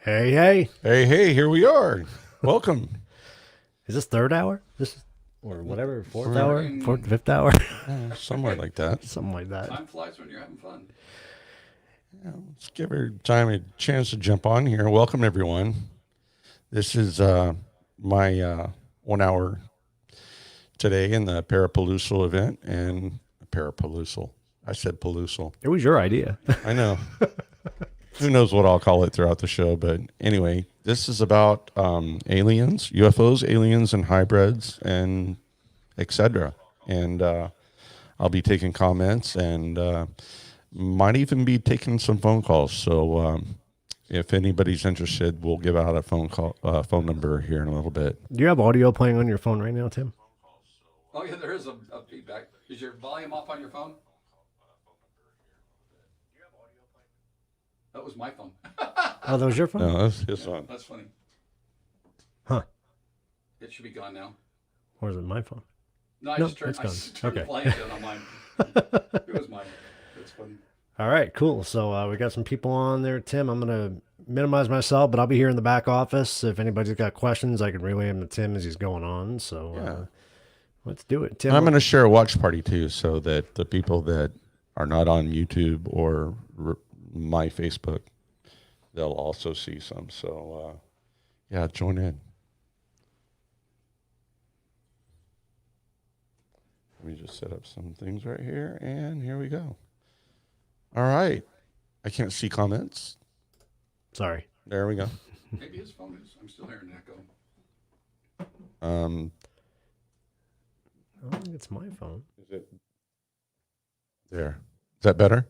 Hey, hey. Hey, here we are. Welcome. Is this third hour? This is, or whatever, fourth We're hour? Fourth, fifth hour? somewhere like that. Something like that. Time flies when you're having fun. Let's give her time a chance to jump on here. Welcome, everyone. This is my 1 hour today in the Parapaloosal event. And Parapaloosal. I said Paloosal. It was your idea. I know. Who knows what I'll call it throughout the show. But anyway, this is about aliens, UFOs, aliens, and hybrids, and etc. And I'll be taking comments and might even be taking some phone calls. So if anybody's interested, we'll give out a phone number here in a little bit. Do you have audio playing on your phone right now, Tim? Oh yeah, there is a feedback. Is your volume off on your phone? That was my phone. Oh, that was your phone? No, that's his phone. That's funny. Huh. It should be gone now. Or is it my phone? No, I No, just turned, it's I gone. just turned Okay. the volume down on mine. It was mine. That's funny. All right, cool. So we got some people on there, Tim. I'm going to minimize myself, but I'll be here in the back office. If anybody's got questions, I can relay them to Tim as he's going on. So let's do it. Tim, And I'm going to share a watch party too, so that the people that are not on YouTube or my Facebook, they'll also see some. So yeah, join in. Let me just set up some things right here, and here we go. All right. I can't see comments. sorry. There we go. Maybe his phone is. I'm still hearing an echo. I don't think it's my phone. Is it there? Is that better?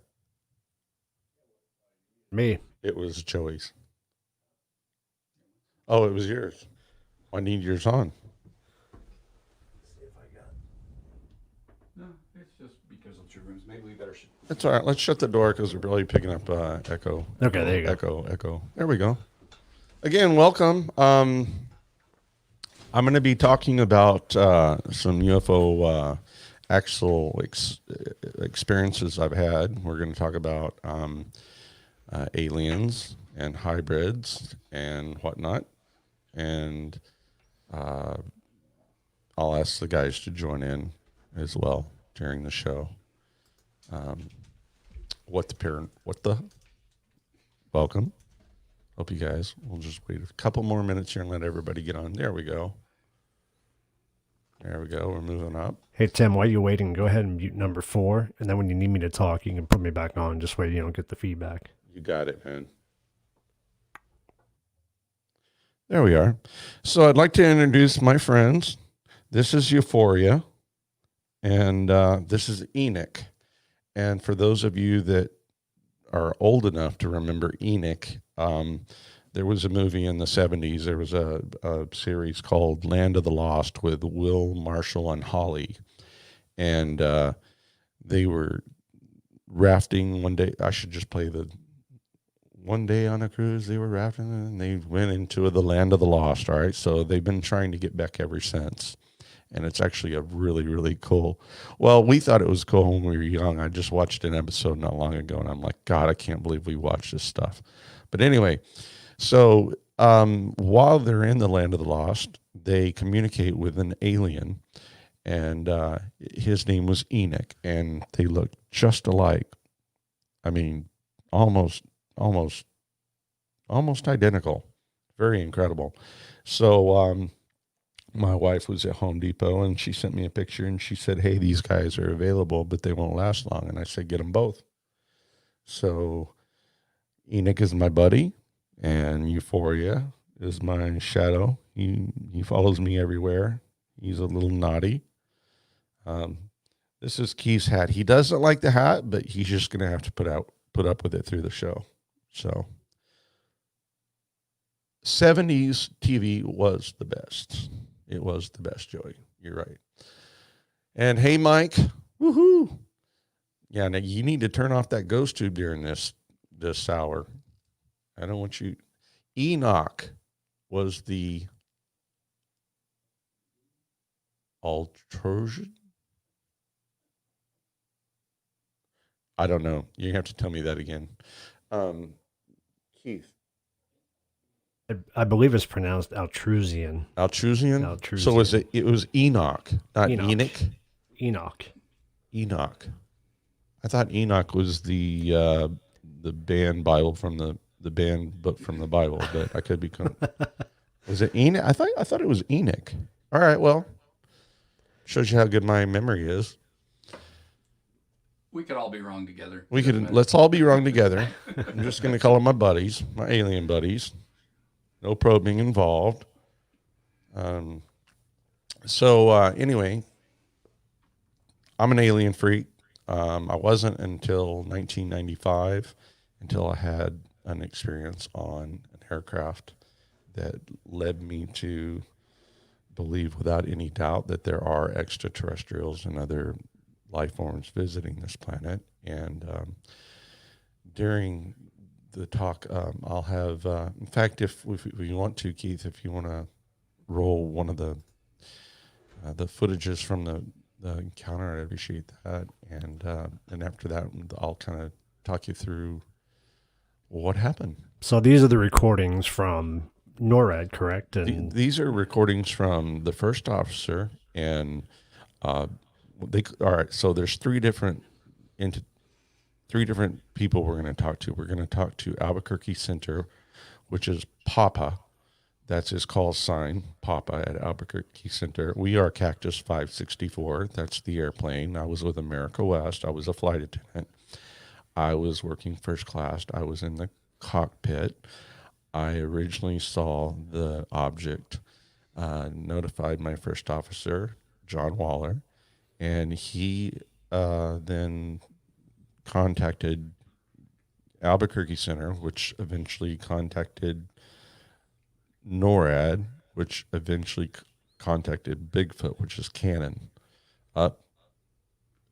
Me. It was Joey's. Oh, it was yours. I need yours on. No, it's just because of two rooms. Maybe we better. That's all right. Let's shut the door because we're really picking up echo. Okay, there you go. Echo. There we go. Again, welcome. I'm going to be talking about some UFO actual experiences I've had. We're going to talk about aliens and hybrids and whatnot. And I'll ask the guys to join in as well during the show. Welcome. Hope you guys, we'll just wait a couple more minutes here and let everybody get on. There we go. There we go. We're moving up. Hey, Tim, while you're waiting, go ahead and mute number 4. And then when you need me to talk, you can put me back on. Just wait, you don't get the feedback. You got it, man. There we are. So I'd like to introduce my friends. This is Euphoria, and this is Enoch. And for those of you that are old enough to remember Enoch, there was a movie in the 70s. There was a series called Land of the Lost with Will, Marshall, and Holly. And they were rafting one day. I should just play the one day on a cruise. They were rafting and they went into the Land of the Lost. All right. So they've been trying to get back ever since. And it's actually a really, really cool. Well, we thought it was cool when we were young. I just watched an episode not long ago, and I'm like, God, I can't believe we watched this stuff. But anyway, so while they're in the Land of the Lost, they communicate with an alien, and his name was Enoch, and they looked just alike. I mean, almost identical. Very incredible. So my wife was at Home Depot and she sent me a picture and she said, hey, these guys are available, but they won't last long. And I said, get them both. So Enoch is my buddy and Euphoria is my shadow. He follows me everywhere. He's a little naughty. This is Keith's hat. He doesn't like the hat, but he's just going to have to put up with it through the show. So 70s TV was the best. It was the best, Joey. You're right. And hey, Mike. Woohoo. Yeah, now you need to turn off that ghost tube during this hour. I don't want you. Enoch was the Trojan. I don't know. You have to tell me that again. Keith. I believe it's pronounced Altrusian. Altrusian? So was it was Enoch, not Enoch? Enoch. Enoch. I thought Enoch was the banned Bible from the banned book from the Bible, but I could be was it Enoch? I thought it was Enoch. All right, well, shows you how good my memory is. We could all be wrong together. Let's all be wrong together. I'm just going to call them my buddies, my alien buddies. No probing involved. Anyway, I'm an alien freak. I wasn't until 1995, until I had an experience on an aircraft that led me to believe without any doubt that there are extraterrestrials and other life forms visiting this planet. And during the talk, I'll have, in fact, if you want to, Keith, if you want to roll one of the footages from the encounter, I'd appreciate that. And after that, I'll kind of talk you through what happened. So these are the recordings from NORAD, correct? And these are recordings from the first officer, and all right. So there's three different people we're going to talk to. We're going to talk to Albuquerque Center, which is Papa. That's his call sign, Papa at Albuquerque Center. We are Cactus 564. That's the airplane. I was with America West. I was a flight attendant. I was working first class. I was in the cockpit. I originally saw the object, notified my first officer, John Waller, and he then contacted Albuquerque Center, which eventually contacted NORAD, which eventually contacted Bigfoot, which is Cannon, up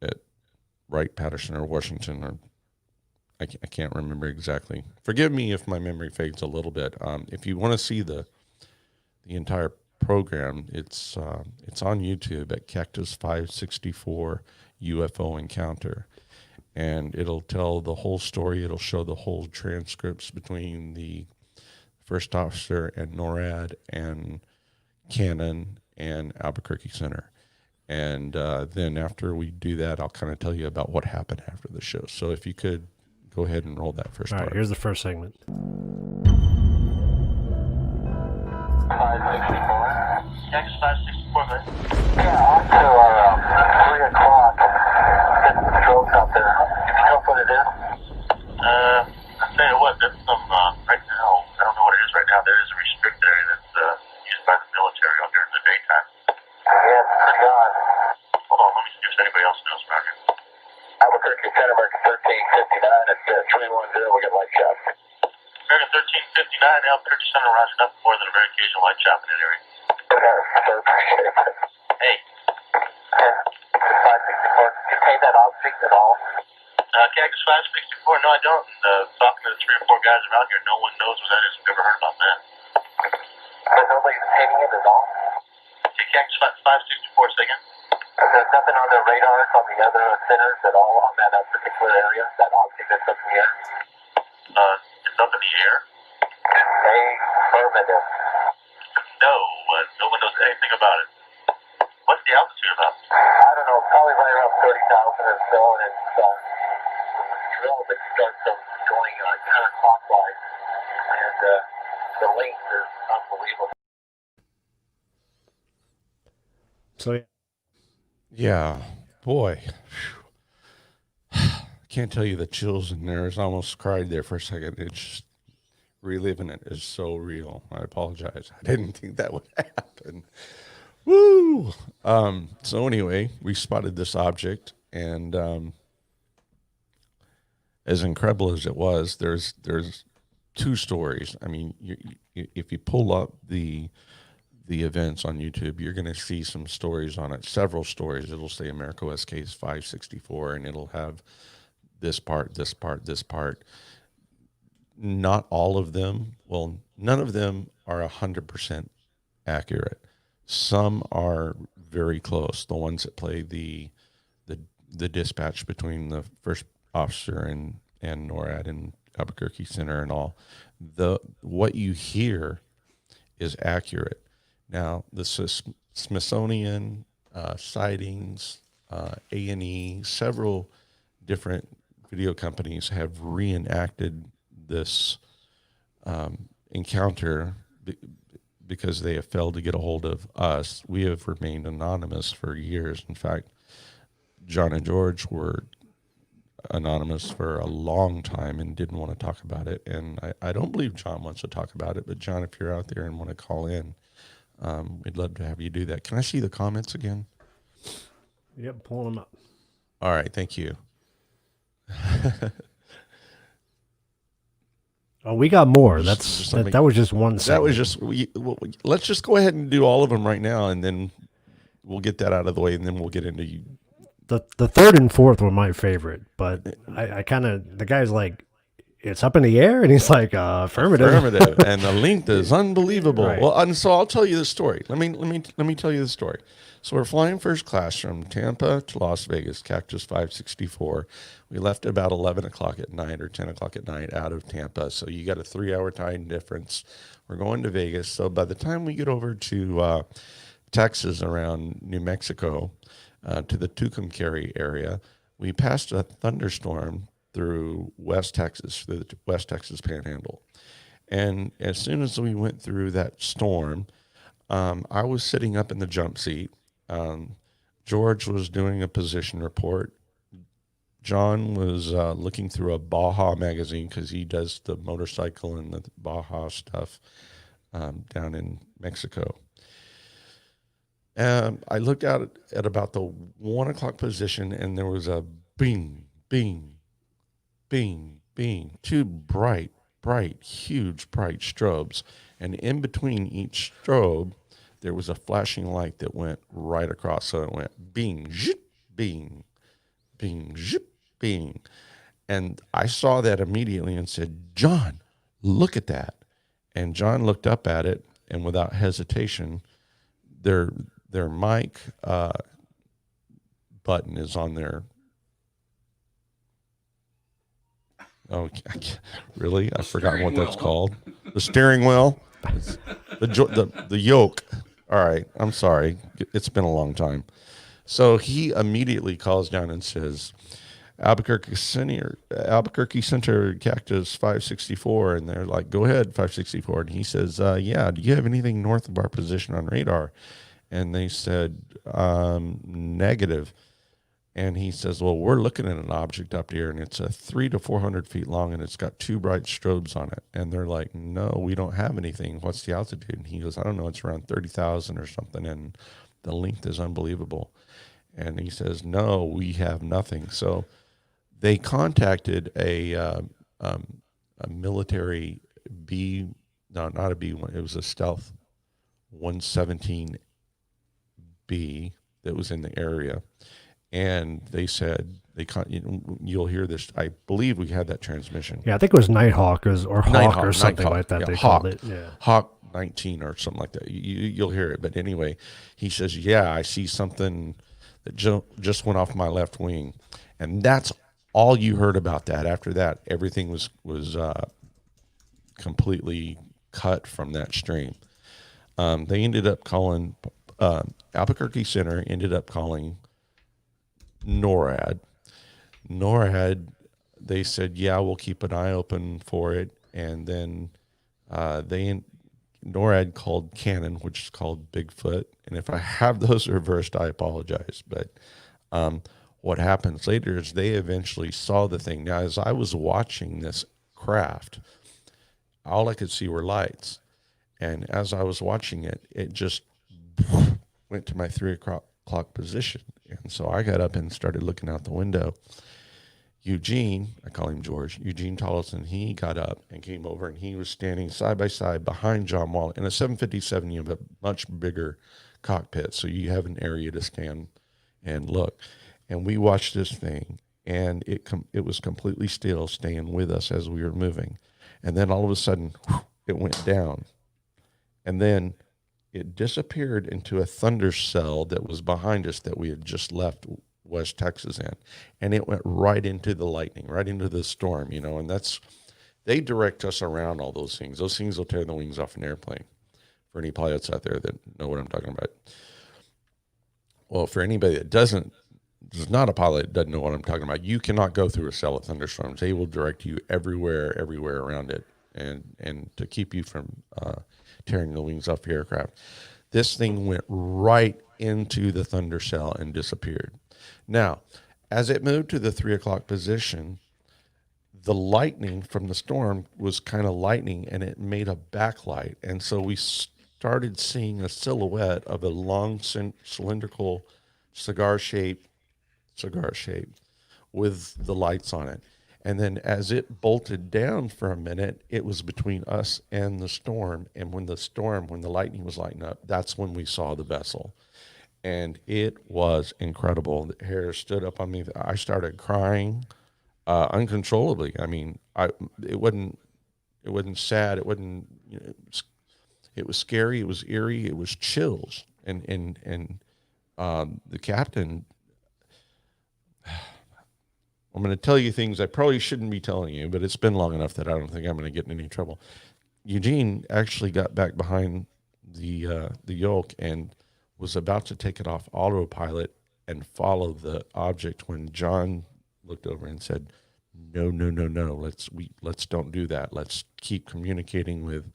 at Wright-Patterson or Washington, or I can't remember exactly. Forgive me if my memory fades a little bit. If you want to see the entire program, it's on YouTube at Cactus 564 UFO Encounter, and it'll tell the whole story. It'll show the whole transcripts between the first officer and NORAD and Cannon and Albuquerque Center. And then after we do that, I'll kind of tell you about what happened after the show. So if you could go ahead and roll that first all right, part. here's the first segment. 564. Next 564, man. Yeah, on to 3 o'clock. Getting the drones out there. Do you know what it is? I'll tell you what, that's some, right now, I don't know what it is right now. There is a restricted area that's used by the military out there in the daytime. Yeah, it's gone. Hold on, let me see if anybody else knows about it. Albuquerque Center, American 1359 at 310, we get light shot. American 1359, Albuquerque Center, roger, nothing more than a very occasional light shot in that area. Sir, appreciate it. Hey. 564, did you pay that object at all? Cactus 564, no I don't. Talking to the 3 or 4 guys around here, no one knows what that is. We've never heard about that. But nobody's painting it at all? Okay, Cactus 564, say again. There's nothing on the radar from the other centers at all on that particular area, that object that's up in the air? It's up in the air? Affirmative. No, no one knows anything about it. What's the altitude about? I don't know, probably right around 30,000 or so, and it's drill that starts going counterclockwise, and the length is unbelievable. So Yeah, boy. I can't tell you the chills in there. I almost cried there for a second. It's just reliving it is so real. I apologize. I didn't think that would happen. Woo! So anyway, we spotted this object, and as incredible as it was, there's 2 stories. I mean, if you pull up the events on YouTube, you're going to see some stories on it, several stories. It'll say America West Case 564, and it'll have this part, this part, this part. Not all of them, well, none of them are 100% accurate. Some are very close. The ones that play the dispatch between the first officer and NORAD and Albuquerque Center and all. What you hear is accurate. Now, the Smithsonian sightings, A&E, several different video companies have reenacted this encounter because they have failed to get a hold of us. We have remained anonymous for years. In fact, John and George were anonymous for a long time and didn't want to talk about it. And I don't believe John wants to talk about it, but John, if you're out there and want to call in, we'd love to have you do that. Can I see the comments again? Yep, pulling them up. All right, thank you. Oh, we got more. Just That was just one segment. That was just, let's just go ahead and do all of them right now, and then we'll get that out of the way, and then we'll get into you. The third and fourth were my favorite, but I kind of, the guy's like, it's up in the air, and he's like, affirmative. Affirmative, and the length is unbelievable. Right. Well, and so I'll tell you the story. Let me tell you the story. So we're flying first class from Tampa to Las Vegas, Cactus 564. We left at about 11 o'clock at night or 10 o'clock at night out of Tampa. So you got a 3-hour time difference. We're going to Vegas. So by the time we get over to Texas around New Mexico, to the Tucumcari area, we passed a thunderstorm through West Texas, through the West Texas Panhandle. And as soon as we went through that storm, I was sitting up in the jump seat. George was doing a position report. John was looking through a Baja magazine because he does the motorcycle and the Baja stuff down in Mexico. I looked out at about the 1 o'clock position, and there was a bing, bing, bing, bing, two bright, huge, bright strobes. And in between each strobe, there was a flashing light that went right across. So it went bing, zhip, bing, bing, zhip, bing. And I saw that immediately and said, John, look at that. And John looked up at it, and without hesitation, their mic button is on there. Oh, really? I've forgotten what that's called. The steering wheel, the yoke. All right, I'm sorry. It's been a long time. So he immediately calls down and says, Albuquerque Center, Cactus 564. And they're like, go ahead, 564. And he says, yeah, do you have anything north of our position on radar? And they said, negative. And he says, well, we're looking at an object up here, and it's 300 to 400 feet long, and it's got two bright strobes on it. And they're like, no, we don't have anything. What's the altitude? And he goes, I don't know. It's around 30,000 or something, and the length is unbelievable. And he says, no, we have nothing. So they contacted a military B, no, not a B1. It was a stealth 117B that was in the area. And they said, you'll hear this. I believe we had that transmission. Yeah, I think it was Nighthawk or Hawk Nighthawk, or something Nighthawk, like that. yeah, They Hawk, called it. Yeah. Hawk 19 or something like that. You'll hear it. But anyway, he says, yeah, I see something that just went off my left wing. And that's all you heard about that. After that, everything was completely cut from that stream. They ended up calling, Albuquerque Center ended up calling NORAD. They said, yeah, we'll keep an eye open for it. And then NORAD called Canon, which is called Bigfoot. And if I have those reversed, I apologize. But what happens later is they eventually saw the thing. Now, as I was watching this craft, all I could see were lights. And as I was watching it, it just went to my 3 o'clock position. And so I got up and started looking out the window. Eugene, I call him George, Eugene Tollison, he got up and came over, and he was standing side by side behind John Wall. In a 757, you have a much bigger cockpit, so you have an area to stand and look. And we watched this thing, and it was completely still, staying with us as we were moving. And then all of a sudden, it went down. And then it disappeared into a thunder cell that was behind us that we had just left West Texas in. And it went right into the lightning, right into the storm, and they direct us around all those things. Those things will tear the wings off an airplane. for any pilots out there that know what I'm talking about. Well, for anybody that is not a pilot, doesn't know what I'm talking about, you cannot go through a cell of thunderstorms. They will direct you everywhere around it, and to keep you from tearing the wings off the aircraft. This thing went right into the thunder cell and disappeared. Now, as it moved to the 3 o'clock position, the lightning from the storm was kind of lightning, and it made a backlight. And so we started seeing a silhouette of a long cylindrical cigar shape with the lights on it. And then as it bolted down for a minute, it was between us and the storm. And when the lightning was lighting up, that's when we saw the vessel. And it was incredible. The hair stood up on me. I started crying uncontrollably. I mean, it wasn't sad. It wasn't, it was scary. It was eerie. It was chills. And the captain, I'm going to tell you things I probably shouldn't be telling you, but it's been long enough that I don't think I'm going to get in any trouble. Eugene actually got back behind the yoke and was about to take it off autopilot and follow the object when John looked over and said, no, let's don't do that. Let's keep communicating with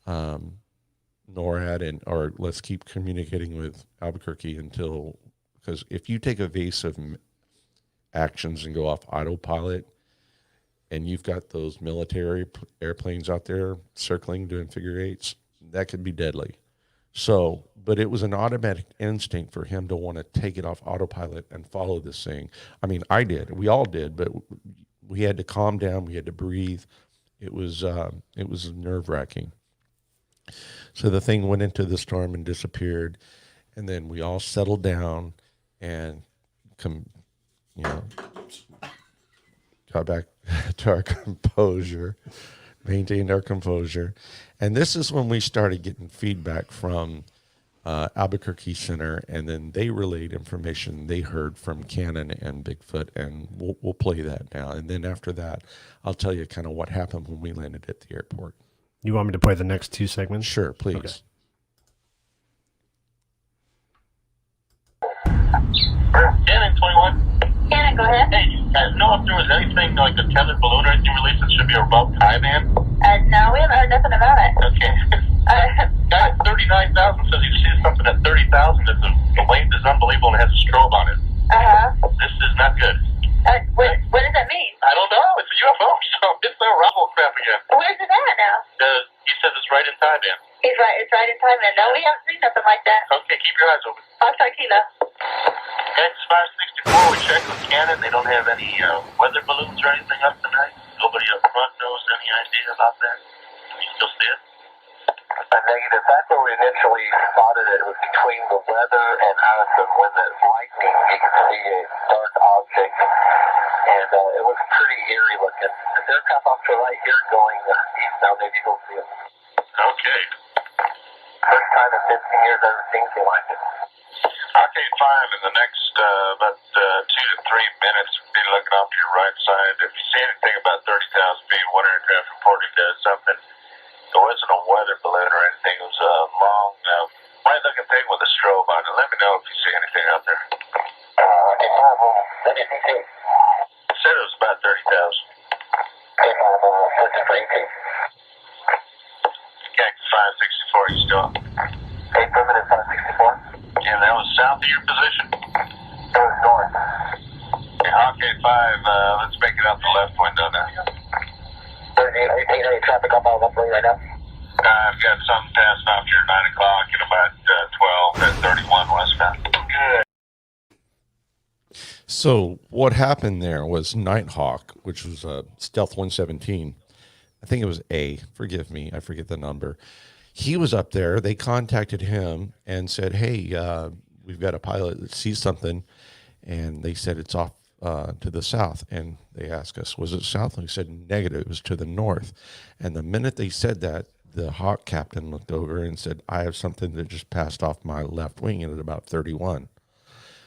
NORAD or let's keep communicating with Albuquerque because if you take evasive actions and go off autopilot and you've got those military airplanes out there circling, doing figure eights, that could be deadly. So, but it was an automatic instinct for him to want to take it off autopilot and follow this thing. I mean, I did. We all did, but we had to calm down. We had to breathe. It was nerve-wracking. So the thing went into the storm and disappeared, and then we all settled down and got back to our composure, maintained our composure. And this is when we started getting feedback from Albuquerque Center, and then they relayed information they heard from Cannon and Bigfoot, and we'll play that now. And then after that, I'll tell you kind of what happened when we landed at the airport. You want me to play the next two segments? Sure, please. Okay. Cannon 21. Cannon, go ahead. Hey, you guys know if there was anything like a tethered balloon or anything released that should be above high band? No, we haven't heard nothing about it. Okay. Guy at 39,000 says he sees something at 30,000 that the length is unbelievable and it has a strobe on it. This is not good. What does that mean? I don't know. It's a UFO, so it's that Roswell crap again. Where's it at now? He says it's right in time, man. It's right in time. No, we haven't seen nothing like that. Okay, keep your eyes open. Foxtrot Kilo. X564, we checked with Cannon. They don't have any weather balloons or anything up tonight. Nobody up front knows any idea about that. Can you still see it? Negative. That's where we initially spotted it. It was between the weather and us, and when the lightning, you could see a dark object, and it was pretty eerie looking. The aircraft officer right here going east now, maybe you'll see it. Okay. First time in 15 years I've ever seen anything like it. Arcade 5 in the next about 2 to 3 minutes. Be looking off to your right side. If you see anything about 30,000 feet, one aircraft reporting does something. It wasn't a weather balloon or anything. It was a long, white-looking thing with a strobe on it. Let me know if you see anything out there. What did he say? It said it was about 30,000. X564, you still up? 8 per minute, 564. And that was south of your position? It was north. Okay, Arcade 5, let's make it out the left window now. Are you taking any traffic up out of that right now? I've got something passing off here 9 o'clock and about 12 at 31 westbound. Good. So what happened there was Nighthawk, which was a Stealth 117. I think it was A. Forgive me. I forget the number. He was up there. They contacted him and said, hey, we've got a pilot that sees something. And they said it's off to the south. And they asked us, was it south? And we said negative. It was to the north. And the minute they said that, the Hawk captain looked over and said, I have something that just passed off my left wing at about 31.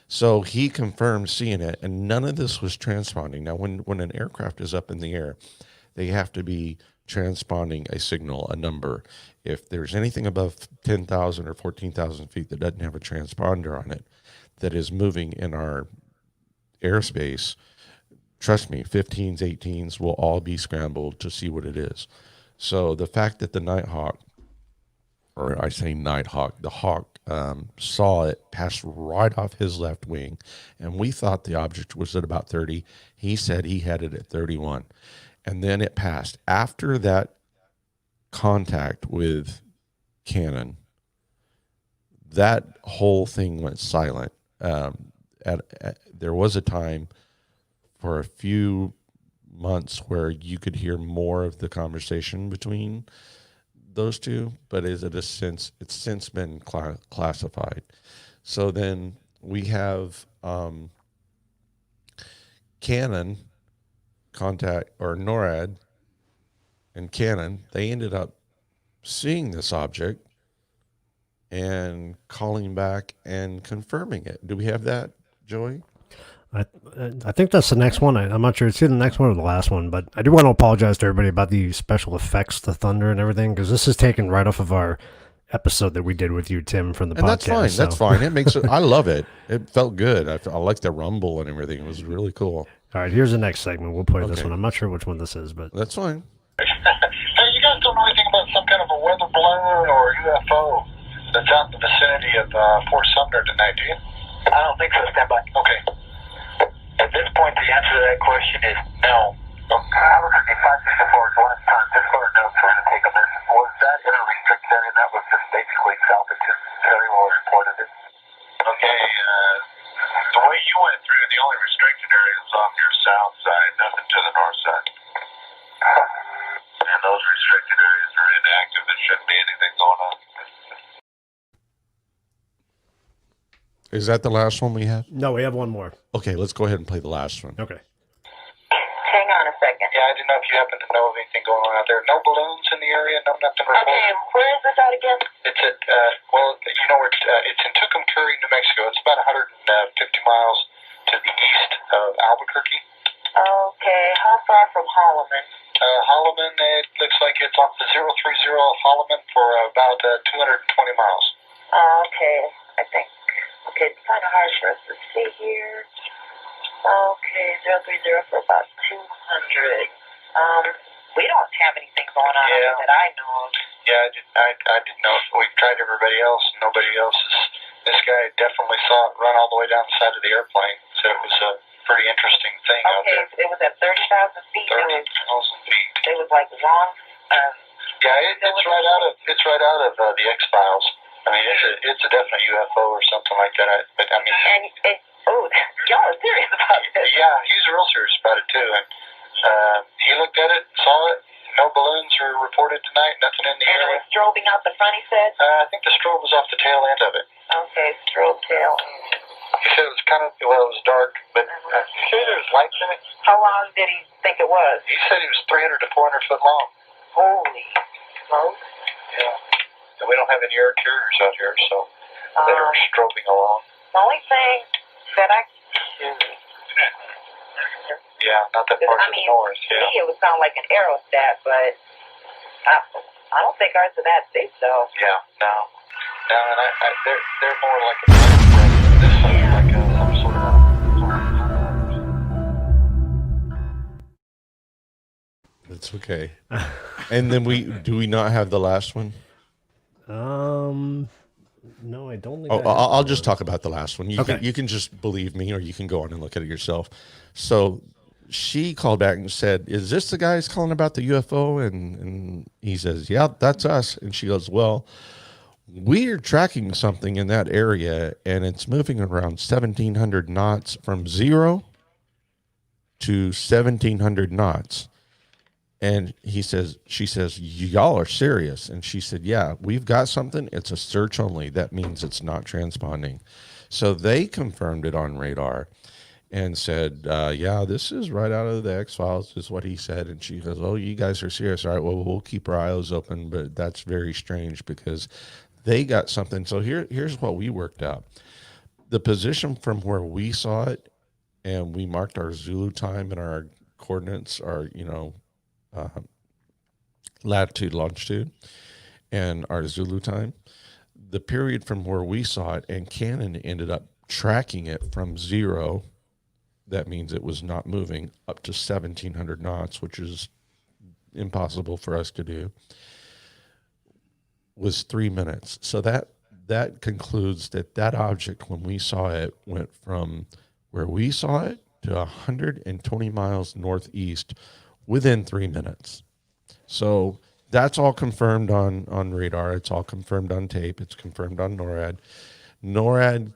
So he confirmed seeing it, and none of this was transponding. Now, when an aircraft is up in the air, they have to be transponding a signal, a number. If there's anything above 10,000 or 14,000 feet that doesn't have a transponder on it, that is moving in our airspace, trust me, 15s, 18s will all be scrambled to see what it is. So the fact that the Nighthawk, or I say Nighthawk, the hawk saw it pass right off his left wing, and we thought the object was at about 30. He said he had it at 31. And then it passed. After that contact with Cannon, that whole thing went silent. There was a time for a few months where you could hear more of the conversation between those two, but it's since been classified. So then we have Canon contact, or NORAD and Canon. They ended up seeing this object and calling back and confirming it. Do we have that, Joey? I think that's the next one. I'm not sure it's either the next one or the last one, but I do want to apologize to everybody about the special effects, the thunder and everything, because this is taken right off of our episode that we did with you, Tim, from the and podcast. That's fine. So. That's fine. It makes it. I love it. It felt good. I like the rumble and everything. It was really cool. All right, here's the next segment. We'll play this Okay. one. I'm not sure which one this is, but That's fine. Hey, you guys don't know anything about some kind of a weather balloon or UFO that's out in the vicinity of Fort Sumner tonight, do you? I don't think so. Stand by. Okay. At this point, the answer to that question is no. I was at 564 last time. Just for a note, so we're going to take a minute. Was that in a restricted area? That was just basically south of Cherry where we reported it. Okay, the way you went through, the only restricted area is on your south side, nothing to the north side. And those restricted areas are inactive. There shouldn't be anything going on. Is that the last one we have? no, we have one more. Okay, let's go ahead and play the last one. Okay. Hang on a second. Yeah, I didn't know if you happen to know of anything going on out there. No balloons in the area, no nothing reported. Okay, where is this at again? It's at, well, you know where it's in Tucumcari, New Mexico. It's about 150 miles to the east of Albuquerque. Okay, how far from Holloman? Holloman, it looks like it's off the 030 Holloman for about 220 miles. Okay, I think. Okay, it's kind of hard for us to see here. Okay, 030 for about 200. We don't have anything going on Yeah. that I know of. Yeah, I didn't know. We've tried everybody else, and nobody else is. This guy definitely saw it run all the way down the side of the airplane. So it was a pretty interesting thing out Okay, there. it was at 30,000 feet. 30,000 feet. It was like long. Yeah, it's right out of the X Files. I mean, it's a definite UFO or something like that. But I mean, And y'all are serious about this. yeah, he's real serious about it too. And he looked at it, saw it. No balloons were reported tonight. Nothing in the And it area. was strobing out the front, he said? I think the strobe was off the tail end of it. Okay, strobe tail. He said it was it was dark, but he said there was lights in it. How long did he think it was? He said he was 300 to 400 foot long. Holy smokes. Yeah. And we don't have any air carriers out here, so they are strobing along. The only thing that I Yeah, not that far to the north. to Yeah. me it would sound like an aerostat, but I don't think ours are that big, though. Yeah. No. No, and they're more like a this is like some sort of. That's okay. And then do we not have the last one? No, I don't think. Oh, I have I'll that just one. talk about the last one. Okay. You can just believe me, or you can go on and look at it yourself. So she called back and said, "Is this the guy who's calling about the UFO?" And he says, "Yeah, that's us." And she goes, "Well, we're tracking something in that area, and it's moving around 1,700 knots from 0 to 1,700 knots." And she says, "Y'all are serious?" And she said, "Yeah, we've got something. It's a search only. That means it's not transponding." So they confirmed it on radar and said, "Yeah, this is right out of the X-Files," is what he said. And she goes, "Oh, you guys are serious. All right, well, we'll keep our eyes open." But that's very strange because they got something. So here's what we worked out. The position from where we saw it, and we marked our Zulu time and our coordinates, our, latitude, longitude, and our Zulu time. The period from where we saw it, and Canon ended up tracking it from 0, that means it was not moving, up to 1,700 knots, which is impossible for us to do, was 3 minutes. So that concludes that object, when we saw it, went from where we saw it to 120 miles northeast within 3 minutes. So that's all confirmed on radar. It's all confirmed on tape. It's confirmed on NORAD. NORAD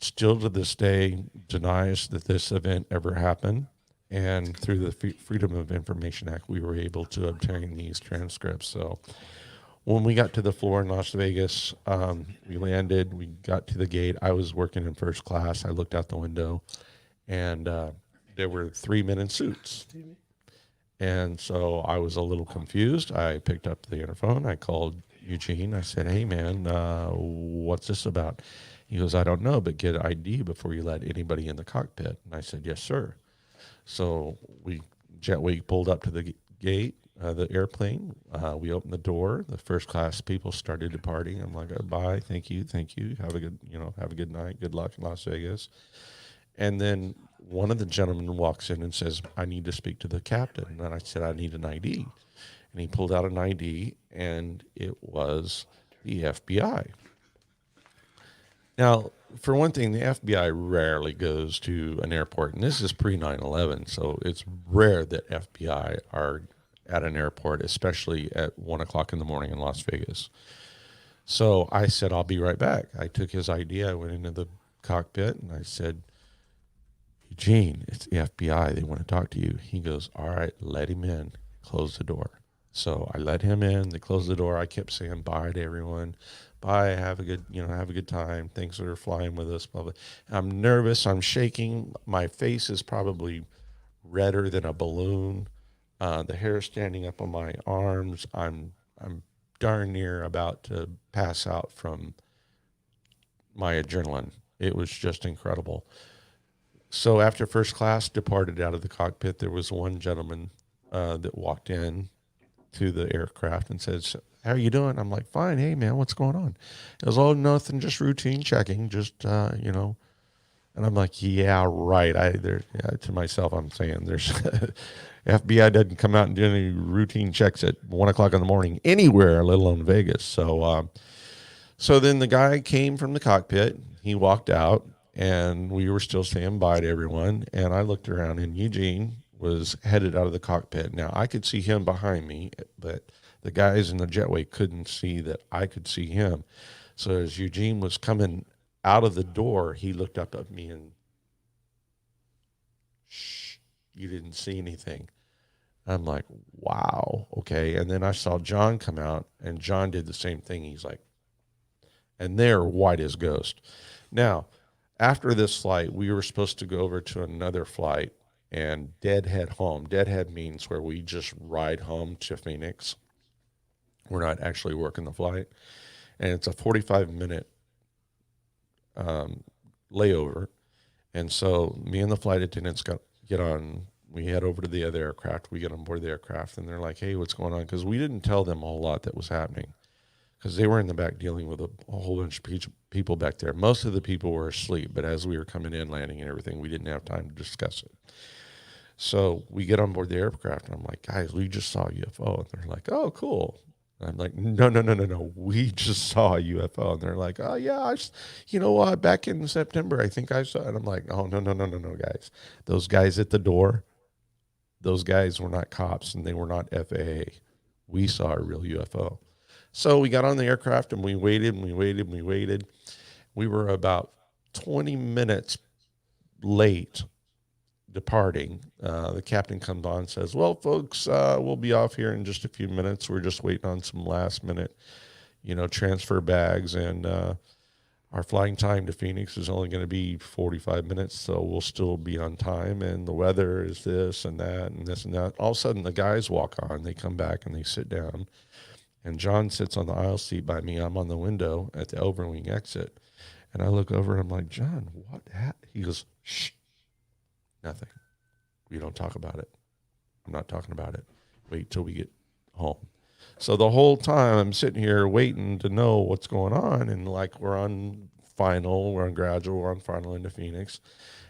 still to this day denies that this event ever happened. And through the Freedom of Information Act, we were able to obtain these transcripts. So when we got to the floor in Las Vegas, we landed, we got to the gate. I was working in first class. I looked out the window, and there were 3 men in suits. And so I was a little confused. I picked up the interphone. I called Eugene. I said, "Hey, man, what's this about?" He goes, "I don't know, but get ID before you let anybody in the cockpit." And I said, "Yes, sir." So Jetway pulled up to the gate, the airplane. We opened the door. The first class people started departing. I'm like, "Bye, thank you. Have a good night. Good luck in Las Vegas." And then one of the gentlemen walks in and says, "I need to speak to the captain." And I said, "I need an ID." And he pulled out an ID, and it was the FBI. Now, for one thing, the FBI rarely goes to an airport, and this is pre-9/11, so it's rare that FBI are at an airport, especially at 1 o'clock in the morning in Las Vegas. So I said, "I'll be right back." I took his ID. I went into the cockpit, and I said, "Eugene, it's the FBI. They want to talk to you." He goes, "All right, let him in." Close the door. So I let him in. They closed the door. I kept saying bye to everyone. Bye. Have a good time. Thanks for flying with us. Blah, blah. I'm nervous. I'm shaking. My face is probably redder than a balloon. The hair standing up on my arms. I'm darn near about to pass out from my adrenaline. It was just incredible. So after first class departed out of the cockpit, there was one gentleman that walked in to the aircraft and says, "How are you doing?" I'm like, "Fine. Hey, man, what's going on?" He goes, "Oh, nothing, just routine checking, just, And I'm like, "Yeah, right." To myself, I'm saying there's FBI doesn't come out and do any routine checks at 1 o'clock in the morning anywhere, let alone Vegas. So then the guy came from the cockpit. He walked out, and we were still saying bye to everyone. And I looked around, and Eugene was headed out of the cockpit. Now, I could see him behind me, but the guys in the jetway couldn't see that I could see him. So as Eugene was coming out of the door, he looked up at me and, "Shh, you didn't see anything." I'm like, "Wow, okay." And then I saw John come out, and John did the same thing. He's like, and they're white as ghost. Now, after this flight, we were supposed to go over to another flight and deadhead home. Deadhead means where we just ride home to Phoenix. We're not actually working the flight. And it's a 45-minute layover. And so me and the flight attendants get on. We head over to the other aircraft. We get on board the aircraft, and they're like, "Hey, what's going on?" Because we didn't tell them a whole lot that was happening, because they were in the back dealing with a whole bunch of people back there. Most of the people were asleep, but as we were coming in, landing and everything, we didn't have time to discuss it. So we get on board the aircraft, and I'm like, "Guys, we just saw a UFO." And they're like, "Oh, cool." And I'm like, No. We just saw a UFO. And they're like, "Oh, yeah, back in September, I think I saw it." And I'm like, "Oh, no, guys. Those guys at the door, those guys were not cops, and they were not FAA. We saw a real UFO." So we got on the aircraft, and we waited. We were about 20 minutes late departing. The captain comes on and says, "Well, folks, we'll be off here in just a few minutes. We're just waiting on some last minute, transfer bags. And our flying time to Phoenix is only going to be 45 minutes, so we'll still be on time. And the weather is this and that and this and that." All of a sudden, the guys walk on. They come back and they sit down. And John sits on the aisle seat by me. I'm on the window at the overwing exit. And I look over and I'm like, "John, what happened?" He goes, "Shh, nothing. We don't talk about it. I'm not talking about it. Wait till we get home." So the whole time I'm sitting here waiting to know what's going on. And like, we're on gradual, we're on final into Phoenix.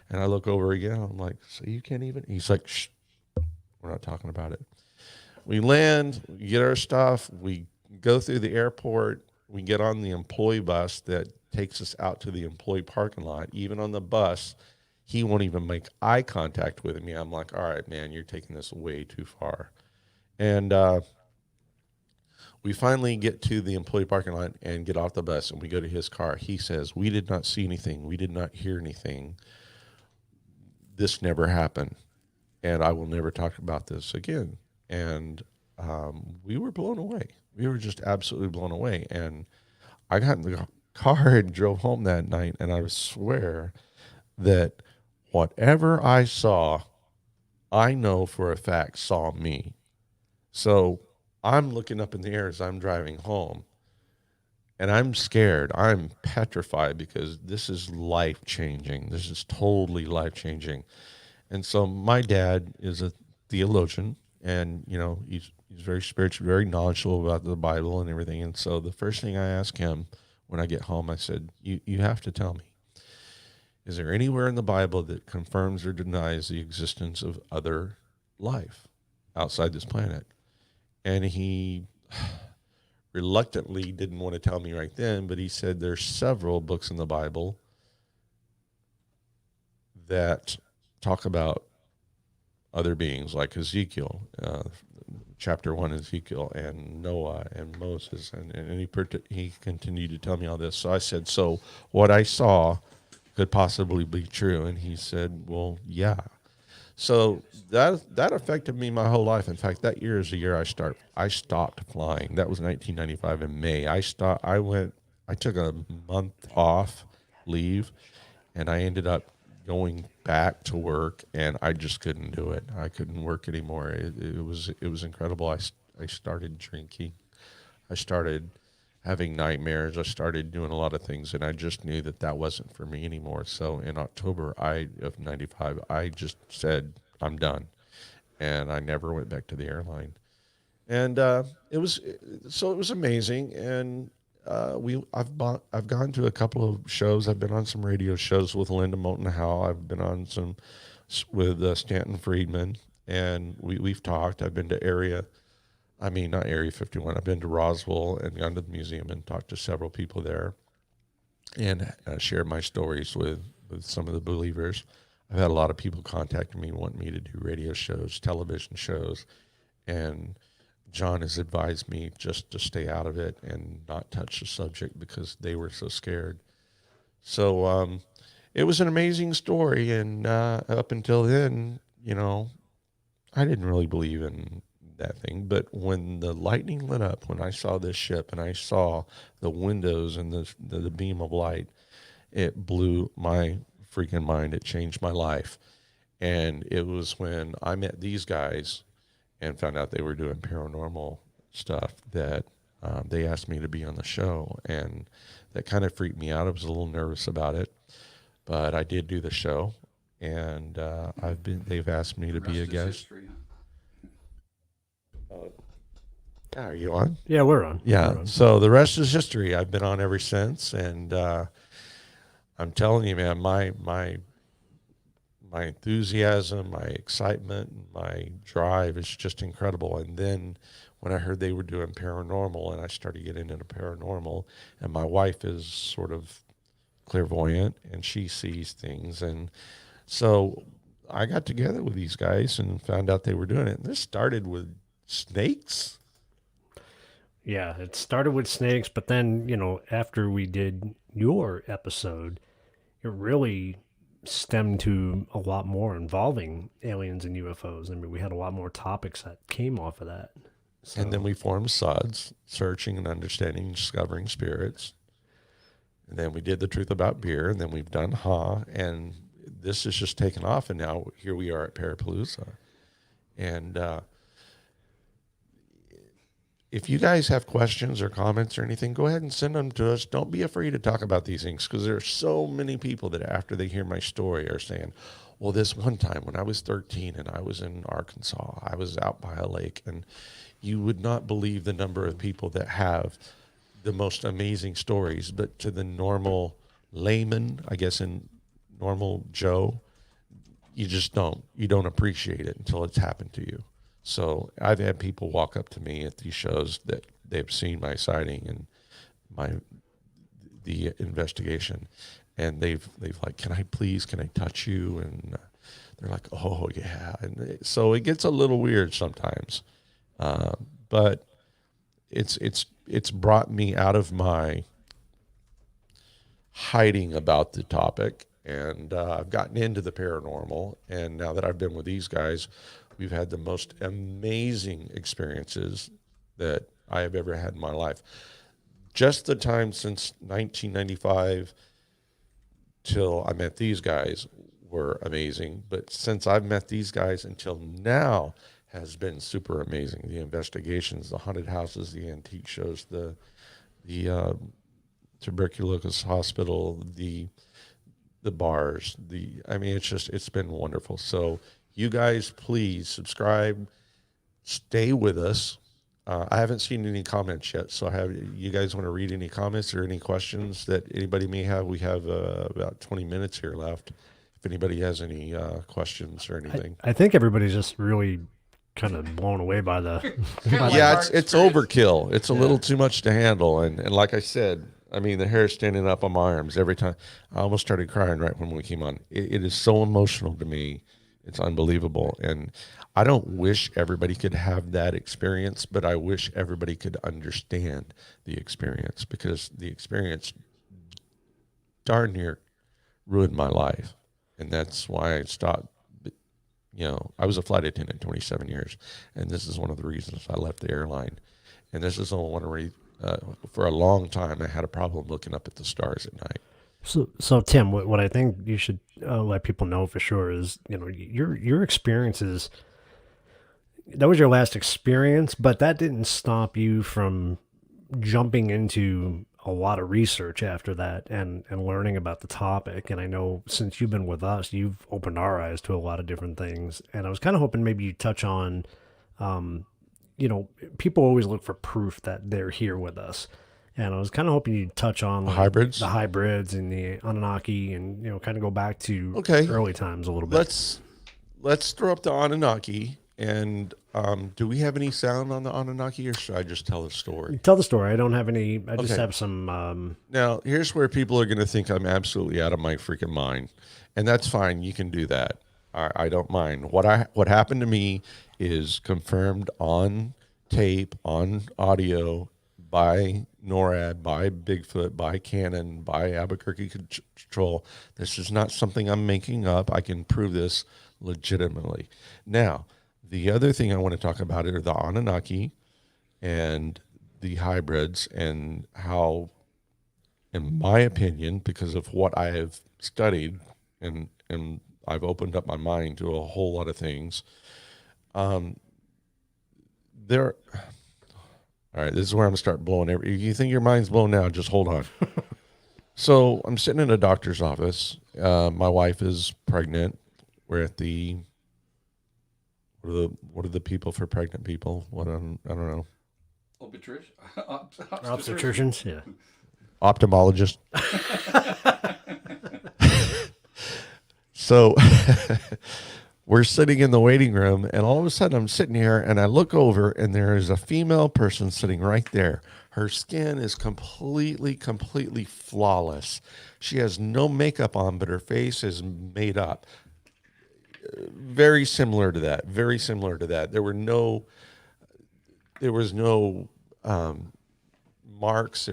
And I look over again. I'm like, so you can't even, he's like, shh, we're not talking about it. We land, we get our stuff, we go through the airport, we get on the employee bus that takes us out to the employee parking lot. Even on the bus, he won't even make eye contact with me. I'm like, all right, man, you're taking this way too far. And we finally get to the employee parking lot and get off the bus, and we go to his car. He says, we did not see anything. We did not hear anything. This never happened, and I will never talk about this again. And we were blown away. We were just absolutely blown away. And I got in the car and drove home that night, and I swear that whatever I saw, I know for a fact saw me. So I'm looking up in the air as I'm driving home, and I'm scared. I'm petrified because this is life-changing. This is totally life-changing. And so my dad is a theologian, and, you know, he's very spiritual, very knowledgeable about the Bible and everything. And so the first thing I asked him when I get home, I said, you have to tell me, is there anywhere in the Bible that confirms or denies the existence of other life outside this planet? And he reluctantly didn't want to tell me right then, but he said there's several books in the Bible that talk about other beings, like Ezekiel, chapter 1 Ezekiel, and Noah and Moses, and he continued to tell me all this. So I said, so what I saw could possibly be true? And he said, well, yeah. So that affected me my whole life. In fact, that year is the year I stopped flying. That was 1995 in May. I took a month off leave, and I ended up going back to work, and I just couldn't do it. I couldn't work anymore. It was incredible. I started drinking. I started having nightmares. I started doing a lot of things, and I just knew that wasn't for me anymore. So in October of 95, I just said, I'm done. And I never went back to the airline. And it was amazing. And I've gone to a couple of shows. I've been on some radio shows with Linda Moulton Howe. I've been on some with Stanton Friedman, and we've talked. I've been to not Area 51. I've been to Roswell and gone to the museum and talked to several people there, and shared my stories with some of the believers. I've had a lot of people contacting me wanting me to do radio shows, television shows, and John has advised me just to stay out of it and not touch the subject because they were so scared. So it was an amazing story, and up until then, you know, I didn't really believe in that thing. But when the lightning lit up, when I saw this ship and I saw the windows and the beam of light, it blew my freaking mind. It changed my life. And it was when I met these guys and found out they were doing paranormal stuff that they asked me to be on the show, and that kind of freaked me out. I was a little nervous about it, but I did do the show, and they've asked me to be a guest. History, huh? Are you on? Yeah, we're on. Yeah. We're on. So the rest is history. I've been on ever since, and I'm telling you, man, my enthusiasm, my excitement, my drive is just incredible. And then when I heard they were doing paranormal, and I started getting into paranormal, and my wife is sort of clairvoyant, and she sees things, and so I got together with these guys and found out they were doing it. And this started with snakes. Yeah, it started with snakes, but then, you know, after we did your episode, it really stemmed to a lot more involving aliens and UFOs. I mean, we had a lot more topics that came off of that. So, And then we formed SUDS, Searching and Understanding and Discovering Spirits. And then we did The Truth About Beer, and then we've done Ha, and this has just taken off, and now here we are at Parapalooza. And if you guys have questions or comments or anything, go ahead and send them to us. Don't be afraid to talk about these things, because there are so many people that after they hear my story are saying, well, this one time when I was 13 and I was in Arkansas, I was out by a lake, and you would not believe the number of people that have the most amazing stories. But to the normal layman, I guess, in normal Joe, you just don't appreciate it until it's happened to you. So I've had people walk up to me at these shows that they've seen my sighting and the investigation, and they've like, can I touch you? And they're like, oh yeah. And so it gets a little weird sometimes, but it's brought me out of my hiding about the topic, and I've gotten into the paranormal. And now that I've been with these guys, we've had the most amazing experiences that I have ever had in my life. Just the time since 1995 till I met these guys were amazing. But since I've met these guys until now has been super amazing. The investigations, the haunted houses, the antique shows, the tuberculosis hospital, the bars, it's been wonderful. So you guys, please subscribe, stay with us. I haven't seen any comments yet, so you guys want to read any comments or any questions that anybody may have? We have about 20 minutes here left. If anybody has any questions or anything. I think everybody's just really kind of blown away by the. Yeah, it's overkill. It's a little too much to handle, and like I said, I mean, the hair standing up on my arms every time. I almost started crying right when we came on. It is so emotional to me. It's unbelievable. And I don't wish everybody could have that experience, but I wish everybody could understand the experience, because the experience darn near ruined my life. And that's why I stopped. I was a flight attendant 27 years, and this is one of the reasons I left the airline. And this is one of for a long time, I had a problem looking up at the stars at night. So Tim, what I think you should let people know for sure is, your experiences. That was your last experience, but that didn't stop you from jumping into a lot of research after that and learning about the topic. And I know since you've been with us, you've opened our eyes to a lot of different things. And I was kind of hoping maybe you touch on, people always look for proof that they're here with us. And I was kind of hoping you'd touch on the hybrids and the Anunnaki, and kind of go back to early times a little bit. Let's throw up the Anunnaki. And do we have any sound on the Anunnaki, or should I just tell the story? Tell the story. I don't have any. I just have some. Now, here's where people are going to think I'm absolutely out of my freaking mind, and that's fine. You can do that. I don't mind. What happened to me is confirmed on tape, on audio, by NORAD, by Bigfoot, by Canon, by Albuquerque Control. This is not something I'm making up. I can prove this legitimately. Now, the other thing I want to talk about are the Anunnaki and the hybrids, and how, in my opinion, because of what I have studied and I've opened up my mind to a whole lot of things. All right, this is where I'm going to start blowing if you think your mind's blown now, just hold on. So I'm sitting in a doctor's office. My wife is pregnant. We're at the what are the people for pregnant people? I don't know. Obstetricians, yeah. Ophthalmologist. So we're sitting in the waiting room, and all of a sudden I'm sitting here and I look over, and there is a female person sitting right there. Her skin is completely flawless. She has no makeup on, but her face is made up. Very similar to that. There was no marks.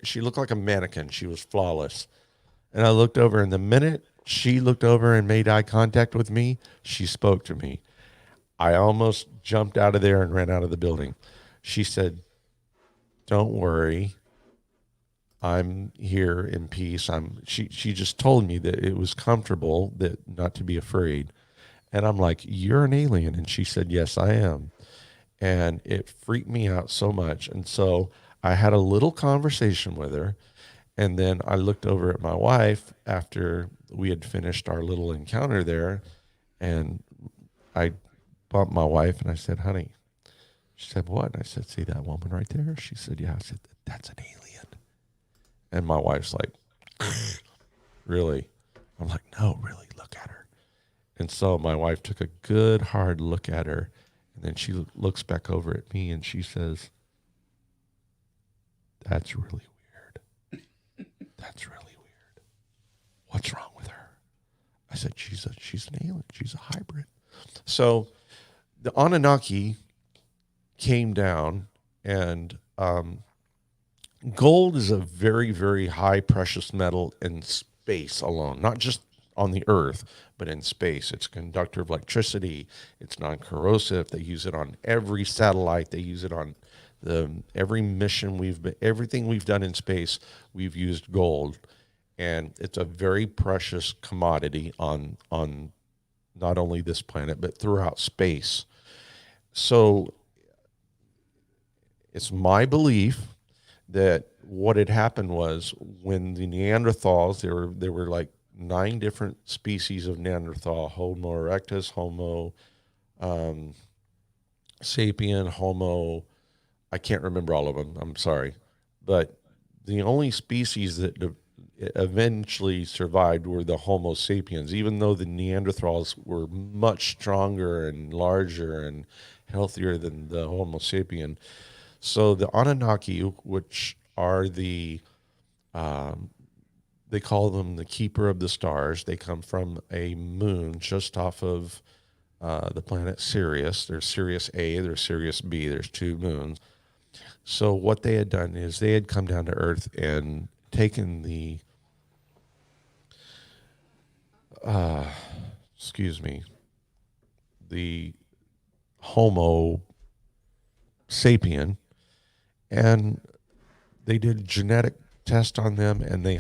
She looked like a mannequin. She was flawless. And I looked over, and the minute she looked over and made eye contact with me, she spoke to me. I almost jumped out of there and ran out of the building. She said, "Don't worry. I'm here in peace." She just told me that it was comfortable, that not to be afraid. And I'm like, "You're an alien?" And she said, "Yes, I am." And it freaked me out so much. And so I had a little conversation with her. And then I looked over at my wife after we had finished our little encounter there. And I bumped my wife and I said, honey, she said, what? And I said, see that woman right there? She said, yeah. I said, that's an alien. And my wife's like, really? I'm like, no, really, look at her. And so my wife took a good hard look at her. And then she looks back over at me and she says, that's really weird. That's really weird. What's wrong with her? I said, she's an alien. She's a hybrid. So the Anunnaki came down, and gold is a very, very high precious metal in space alone, not just on the earth, but in space. It's a conductor of electricity. It's non-corrosive. They use it on every satellite. They use it on every mission everything we've done in space, we've used gold. And it's a very precious commodity on not only this planet, but throughout space. So it's my belief that what had happened was when the Neanderthals, there were like 9 different species of Neanderthal: Homo erectus, Homo sapien, Homo, I can't remember all of them, I'm sorry. But the only species that eventually survived were the Homo sapiens, even though the Neanderthals were much stronger and larger and healthier than the Homo sapien. So the Anunnaki, which are they call them the keeper of the stars. They come from a moon just off of the planet Sirius. There's Sirius A, there's Sirius B, there's 2 moons. So what they had done is they had come down to Earth and taken the the Homo sapien, and they did genetic test on them, and they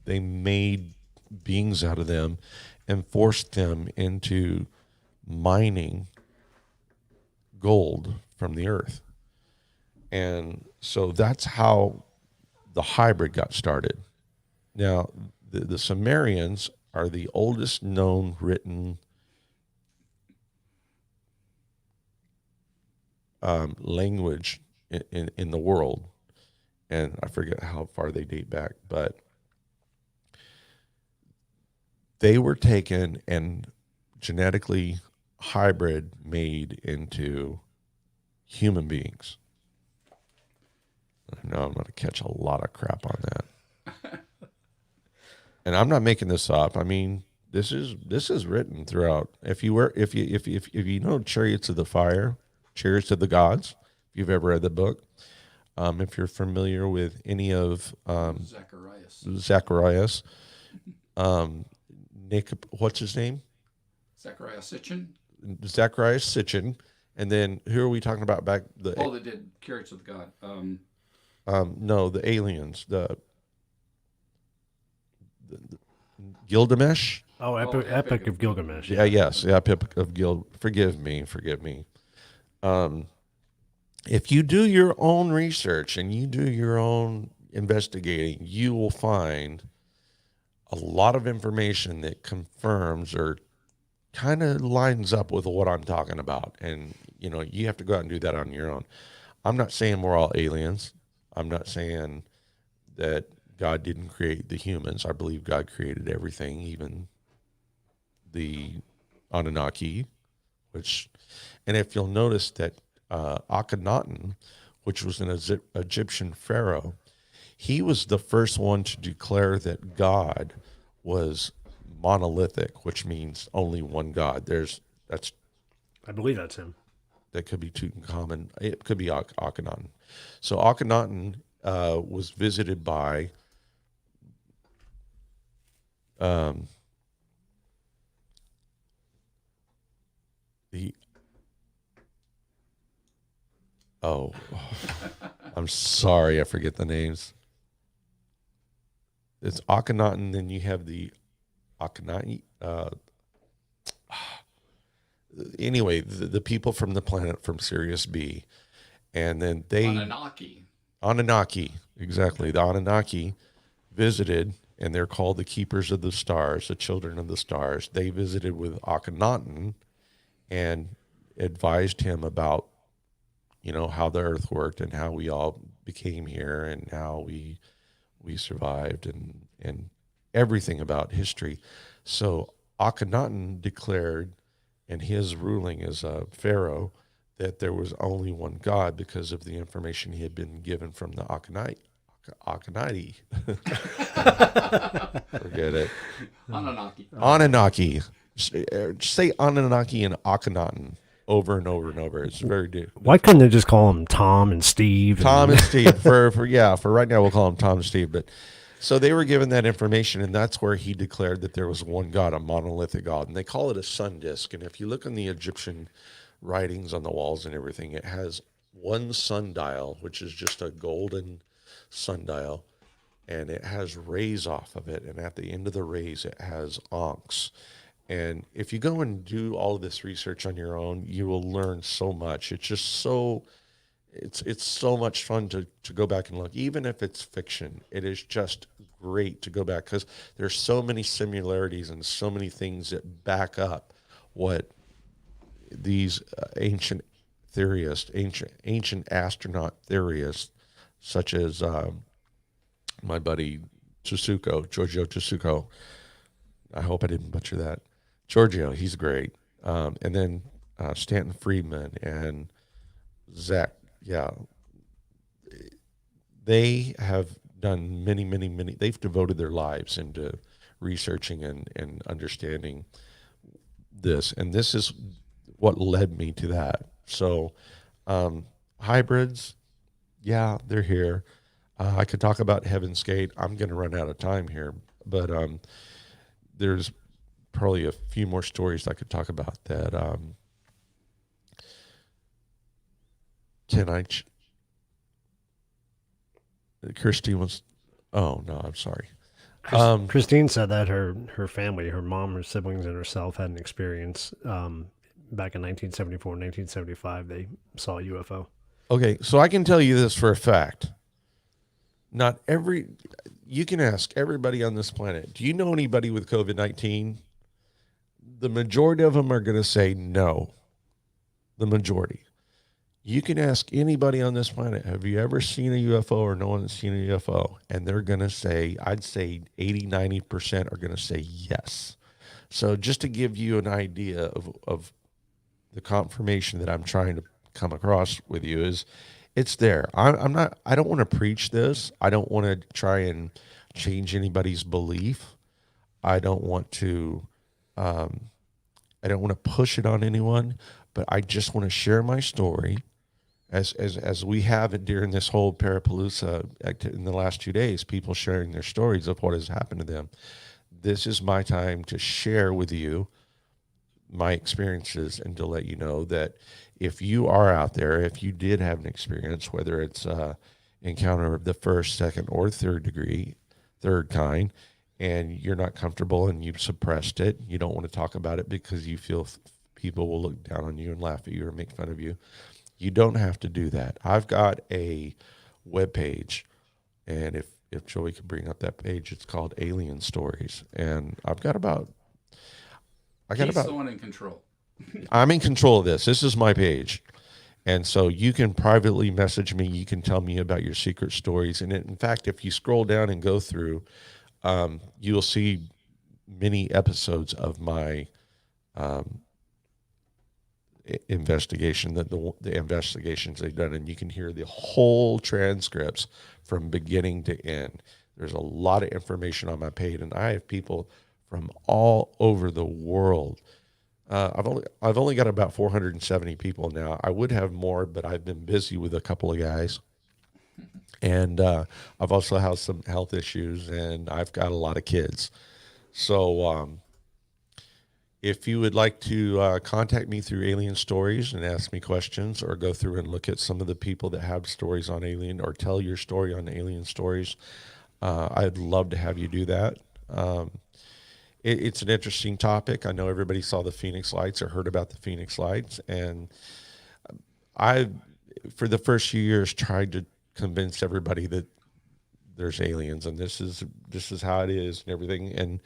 they made beings out of them and forced them into mining gold from the earth. And so that's how the hybrid got started. Now, the Sumerians are the oldest known written language in the world. And I forget how far they date back, but they were taken and genetically hybrid made into human beings. I know I'm going to catch a lot of crap on that. And I'm not making this up. I mean, this is written throughout. If you know Chariots of the Fire, Chariots of the Gods, if you've ever read the book, if you're familiar with any of Zacharias, Nick, what's his name? Zacharias Sitchin. And then who are we talking about back? They did Chariots of the God. No, the aliens. The Gilgamesh. Oh, Epic of Gilgamesh. Yeah, yes, yeah, Epic of Forgive me. If you do your own research and you do your own investigating, you will find a lot of information that confirms or kind of lines up with what I'm talking about. And, you have to go out and do that on your own. I'm not saying we're all aliens. I'm not saying that God didn't create the humans. I believe God created everything, even the Anunnaki, and if you'll notice that Akhenaten, which was an Egyptian pharaoh, he was the first one to declare that God was monolithic, which means only one God. I believe that's him. That could be Tutankhamun. It could be Akhenaten. So Akhenaten was visited by I'm sorry, I forget the names. It's Akhenaten, then you have the Akhenaten. anyway, the people from the planet from Sirius B, and then they Anunnaki, exactly. The Anunnaki visited, and they're called the Keepers of the Stars, the Children of the Stars. They visited with Akhenaten and advised him about, how the Earth worked and how we all became here and how we survived and everything about history. So Akhenaten declared in his ruling as a pharaoh that there was only one God because of the information he had been given from the Akhenaten. Forget it. Anunnaki. Say Anunnaki and Akhenaten over and over and over. It's very good. Why couldn't they just call them Tom and Steve? Tom and Steve. For right now we'll call them Tom and Steve. But so they were given that information, and that's where he declared that there was one God, a monolithic God, and they call it a sun disk. And if you look in the Egyptian writings on the walls and everything, it has one sundial, which is just a golden sundial, and it has rays off of it, and at the end of the rays it has ankhs. And if you go and do all of this research on your own, you will learn so much. It's just so it's so much fun to go back and look. Even if it's fiction, it is just great to go back because there's so many similarities and so many things that back up what these ancient theorists, ancient astronaut theorists, such as my buddy Giorgio Tsuko. I hope I didn't butcher that. Giorgio, he's great. And then Stanton Friedman and Zach. Yeah. They have done many, they've devoted their lives into researching and understanding this. And this is what led me to that. So hybrids, yeah, they're here. I could talk about Heaven's Gate. I'm going to run out of time here, but there's probably a few more stories I could talk about that. Christine was, oh no, I'm sorry. Christine said that her family, her mom, her siblings, and herself had an experience back in 1974, 1975. They saw a UFO. Okay, so I can tell you this for a fact. You can ask everybody on this planet, do you know anybody with COVID-19? The majority of them are going to say no. The majority. You can ask anybody on this planet, have you ever seen a UFO or no one has seen a UFO? And they're going to say, I'd say 80, 90% are going to say yes. So just to give you an idea of the confirmation that I'm trying to come across with you is it's there. I don't want to preach this. I don't want to try and change anybody's belief. I don't want to push it on anyone, but I just want to share my story as we have it during this whole Parapalooza in the last 2 days, people sharing their stories of what has happened to them. This is my time to share with you my experiences and to let you know that if you are out there, if you did have an experience, whether it's encounter of the first, second, or third kind, and you're not comfortable and you've suppressed it, you don't want to talk about it because you feel people will look down on you and laugh at you or make fun of you, you don't have to do that. I've got a webpage, and if Joey could bring up that page, it's called Alien Stories, and He's the one in control. I'm in control of this. This is my page. And so you can privately message me. You can tell me about your secret stories. And in fact, if you scroll down and go through, you'll see many episodes of my investigation, the investigations they've done. And you can hear the whole transcripts from beginning to end. There's a lot of information on my page, and I have people from all over the world. I've only got about 470 people now. I would have more, but I've been busy with a couple of guys. And I've also had some health issues, and I've got a lot of kids. So if you would like to contact me through Alien Stories and ask me questions, or go through and look at some of the people that have stories on alien, or tell your story on Alien Stories, I'd love to have you do that. it's an interesting topic. I know everybody saw the Phoenix Lights or heard about the Phoenix Lights, and I, for the first few years, tried to convince everybody that there's aliens and this is how it is and everything. And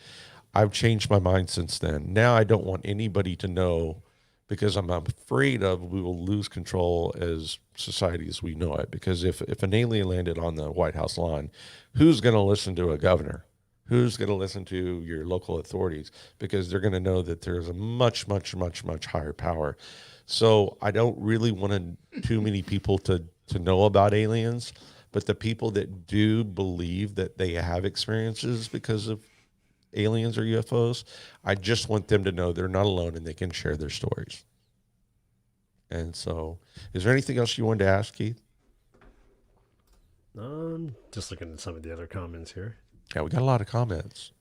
I've changed my mind since then. Now I don't want anybody to know, because I'm afraid we will lose control as society as we know it. Because if an alien landed on the White House lawn, who's going to listen to a governor? Who's going to listen to your local authorities? Because they're going to know that there's a much, much, much, much higher power. So I don't really want too many people to know about aliens, but the people that do believe that they have experiences because of aliens or UFOs, I just want them to know they're not alone and they can share their stories. And so, is there anything else you wanted to ask, Keith? Just looking at some of the other comments here. Yeah, we got a lot of comments.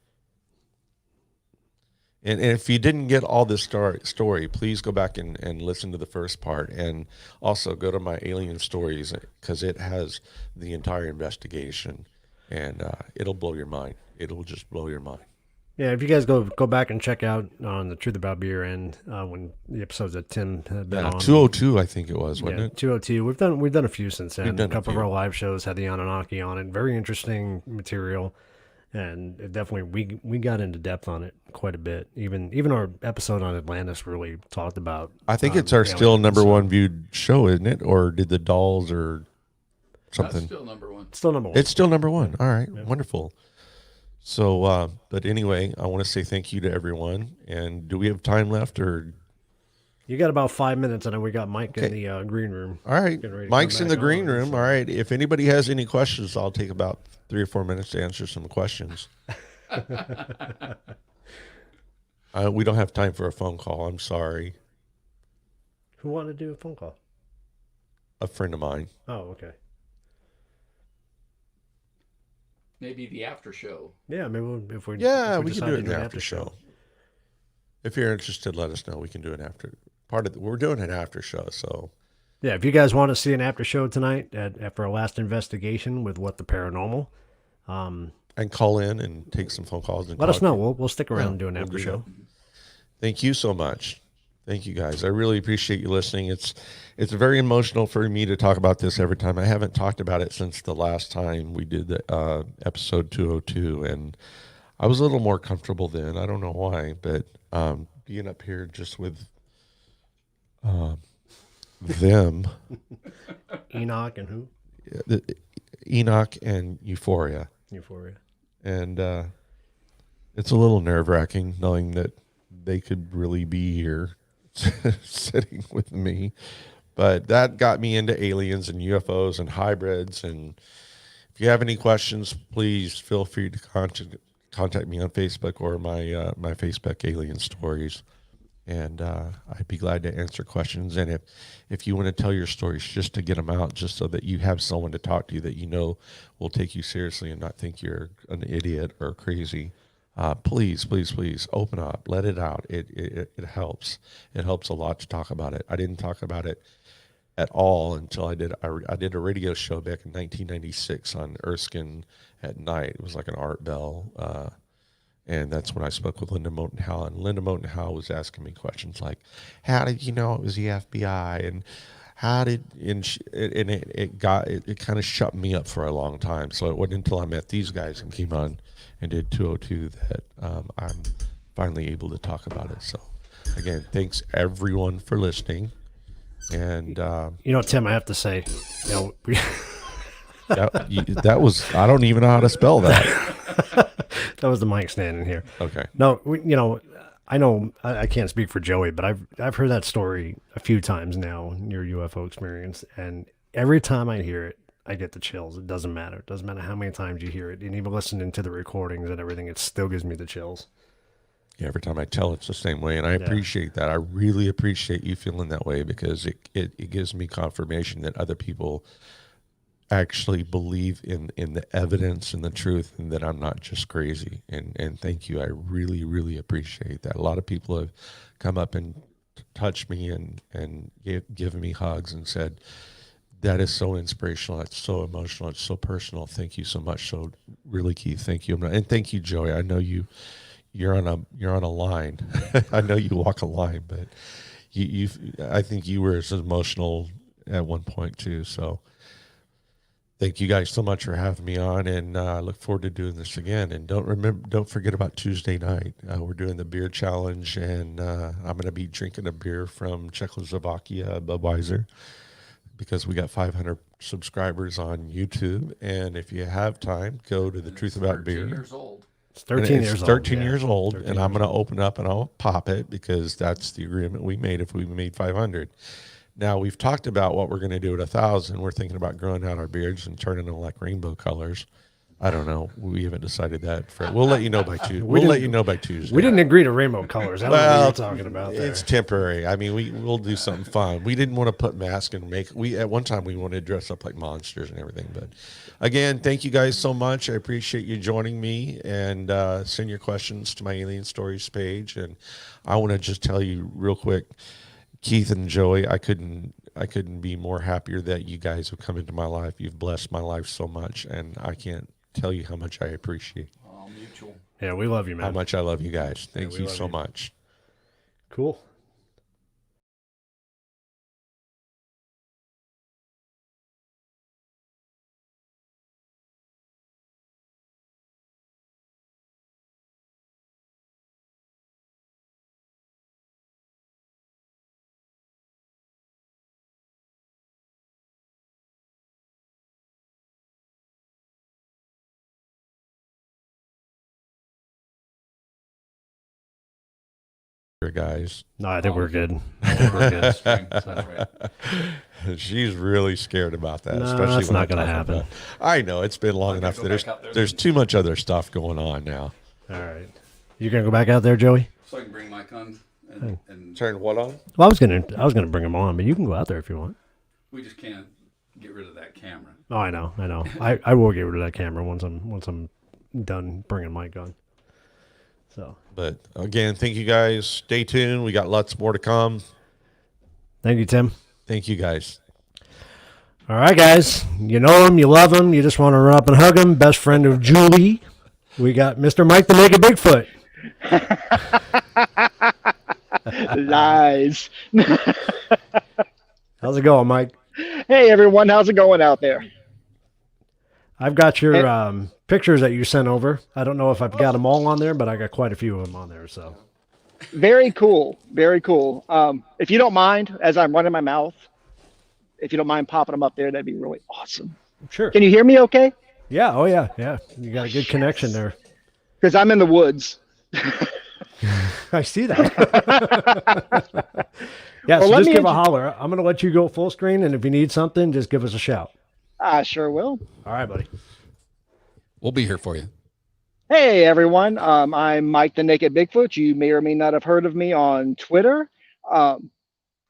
And if you didn't get all this story, please go back and listen to the first part. And also go to my alien stories, because it has the entire investigation. And it'll blow your mind. It'll just blow your mind. Yeah, if you guys go back and check out on the Truth About Beer and when the episodes that Tim had been on. 202, I think it was, wasn't it? 202. We've done a few since then. We've done a couple a of few. our live shows had the Anunnaki on it. Very interesting material. And it definitely, we got into depth on it quite a bit. Even our episode on Atlantis really talked about. I think it's our aliens, still number so- one viewed show, isn't it? Or did the dolls or something? That's still number one. Still number one. It's still number one. All right, wonderful. So, but anyway, I want to say thank you to everyone. And do we have time left, or? You got about 5 minutes, and then we got Mike in Okay. the green room. All right, Getting ready to Mike's come in the back green on, room. so- All right, if anybody has any questions, I'll take about 3 or 4 minutes to answer some questions. We don't have time for a phone call. I'm sorry. Who wanted to do a phone call? A friend of mine. Oh, okay. Maybe the after show. Yeah, maybe if we Yeah, if we can decide do to it in the an after show. If you're interested, let us know. We can do an after. We're doing an after show, so. Yeah, if you guys want to see an after show tonight after our last investigation with What the Paranormal, And call in and take some phone calls. And let us talk. know. We'll stick around Yeah, and do an we'll after do show. that. Thank you so much. Thank you, guys. I really appreciate you listening. It's very emotional for me to talk about this every time. I haven't talked about it since the last time we did the episode 202, and I was a little more comfortable then. I don't know why, but being up here just with them, Enoch and who? Enoch and Euphoria. Euphoria. And it's a little nerve-wracking knowing that they could really be here sitting with me. But that got me into aliens and UFOs and hybrids. And if you have any questions, please feel free to contact me on Facebook or my Facebook Alien Stories. And I'd be glad to answer questions. And if you want to tell your stories, just to get them out, just so that you have someone to talk to that you know will take you seriously and not think you're an idiot or crazy, please, please, please open up, let it out. It helps. It helps a lot to talk about it. I didn't talk about it at all until I did a radio show back in 1996 on Erskine at night. It was like an art bell. And that's when I spoke with Linda Moten Howell. And Linda Moten Howell was asking me questions like, how did you know it was the FBI? And how did, it kind of shut me up for a long time. So it wasn't until I met these guys and came on and did 202 that I'm finally able to talk about it. So again, thanks everyone for listening. And, Tim, I have to say, that was, I don't even know how to spell that. that was the mic standing here. Okay. No, I know I can't speak for Joey, but I've heard that story a few times now, your UFO experience, and every time I hear it, I get the chills. It doesn't matter. It doesn't matter how many times you hear it, and even listening to the recordings and everything, it still gives me the chills. Yeah, every time I tell it's the same way, and I appreciate that. I really appreciate you feeling that way, because it gives me confirmation that other people actually believe in the evidence and the truth, and that I'm not just crazy. And thank you. I really, really appreciate that. A lot of people have come up and touched me and given me hugs and said, that is so inspirational. That's so emotional. It's so personal. Thank you so much. So really, Keith, thank you. And thank you, Joey. I know you you're on a line. I know you walk a line, but you I think you were as emotional at one point too. So thank you guys so much for having me on, and I look forward to doing this again. And don't forget about Tuesday night. We're doing the beer challenge, and I'm going to be drinking a beer from Czechoslovakia, Budweiser, because we got 500 subscribers on YouTube. And if you have time, go to the Truth About Beer. Years old. It's 13 years old. 13 years old, 13 and I'm going to open up and I'll pop it because that's the agreement we made if we made 500. Now, we've talked about what we're going to do at 1,000. We're thinking about growing out our beards and turning them like rainbow colors. I don't know. We haven't decided that. We'll let you know by Tuesday. We'll let you know by Tuesday. We didn't agree to rainbow colors. I don't know what you're talking about there. It's temporary. I mean, we'll do something fun. We didn't want to put masks and make. At one time we wanted to dress up like monsters and everything. But again, thank you guys so much. I appreciate you joining me, and send your questions to my Alien Stories page. And I want to just tell you real quick, Keith and Joey, I couldn't be more happier that you guys have come into my life. You've blessed my life so much, and I can't tell you how much I appreciate. Mutual. Yeah, we love you, man. How much I love you guys. Thank you so you. much. Cool. Guys. No, I think we're good. I think we're good. That's right. She's really scared about that. No, especially that's when not I'm going to talking happen. about- I know it's been long enough go that back out there. there's too much other stuff going on now. All right. You going to go back out there, Joey? So I can bring my guns and Turn what on? Well, I was gonna bring him on, but you can go out there if you want. we just can't get rid of that camera. Oh, I know. I will get rid of that camera once I'm done bringing Mike on. So But again, thank you guys. Stay tuned. We got lots more to come. thank you, Tim. Thank you guys. All right, guys. You know him, you love him, you just want to run up and hug him. Best friend of Julie. We got Mr. Mike the Naked Bigfoot. Lies. How's it going, Mike? Hey, everyone. How's it going out there? I've got your pictures that you sent over. I don't know if I've got them all on there, but I got quite a few of them on there. So Very cool. Very cool. If you don't mind, as I'm running my mouth, if you don't mind popping them up there, that'd be really awesome. sure. Can you hear me okay? Yeah. Oh, yeah. Yeah. You got a good connection there. Because I'm in the woods. I see that. Yeah, Well, so let just me give a holler. I'm going to let you go full screen, and if you need something, just give us a shout. I sure will. All right, buddy. We'll be here for you. Hey, everyone. I'm Mike the Naked Bigfoot. You may or may not have heard of me on Twitter. I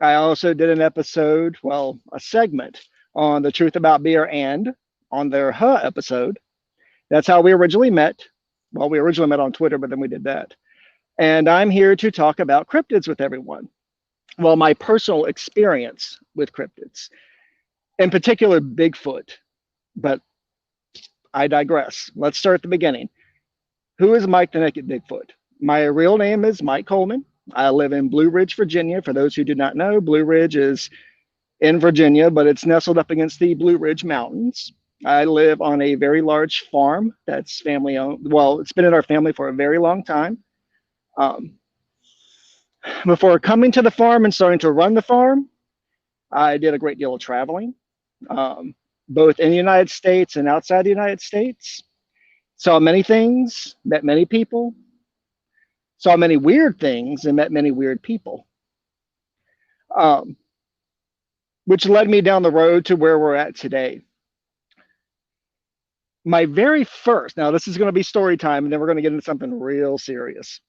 also did an episode, well, a segment on the Truth About Beer and on their episode. That's how we originally met. Well, we originally met on Twitter, but then we did that. And I'm here to talk about cryptids with everyone. Well, my personal experience with cryptids, in particular Bigfoot, but I digress. Let's start at the beginning. Who is Mike the Naked Bigfoot? My real name is Mike Coleman. I live in Blue Ridge, Virginia. For those who do not know, Blue Ridge is in Virginia, but it's nestled up against the Blue Ridge Mountains. I live on a very large farm that's family owned. Well, it's been in our family for a very long time. Before coming to the farm and starting to run the farm, I did a great deal of traveling, both in the United States and outside the United States. Saw many things, met many people, saw many weird things, and met many weird people, which led me down the road to where we're at today. My very first, now this is going to be story time, and then we're going to get into something real serious.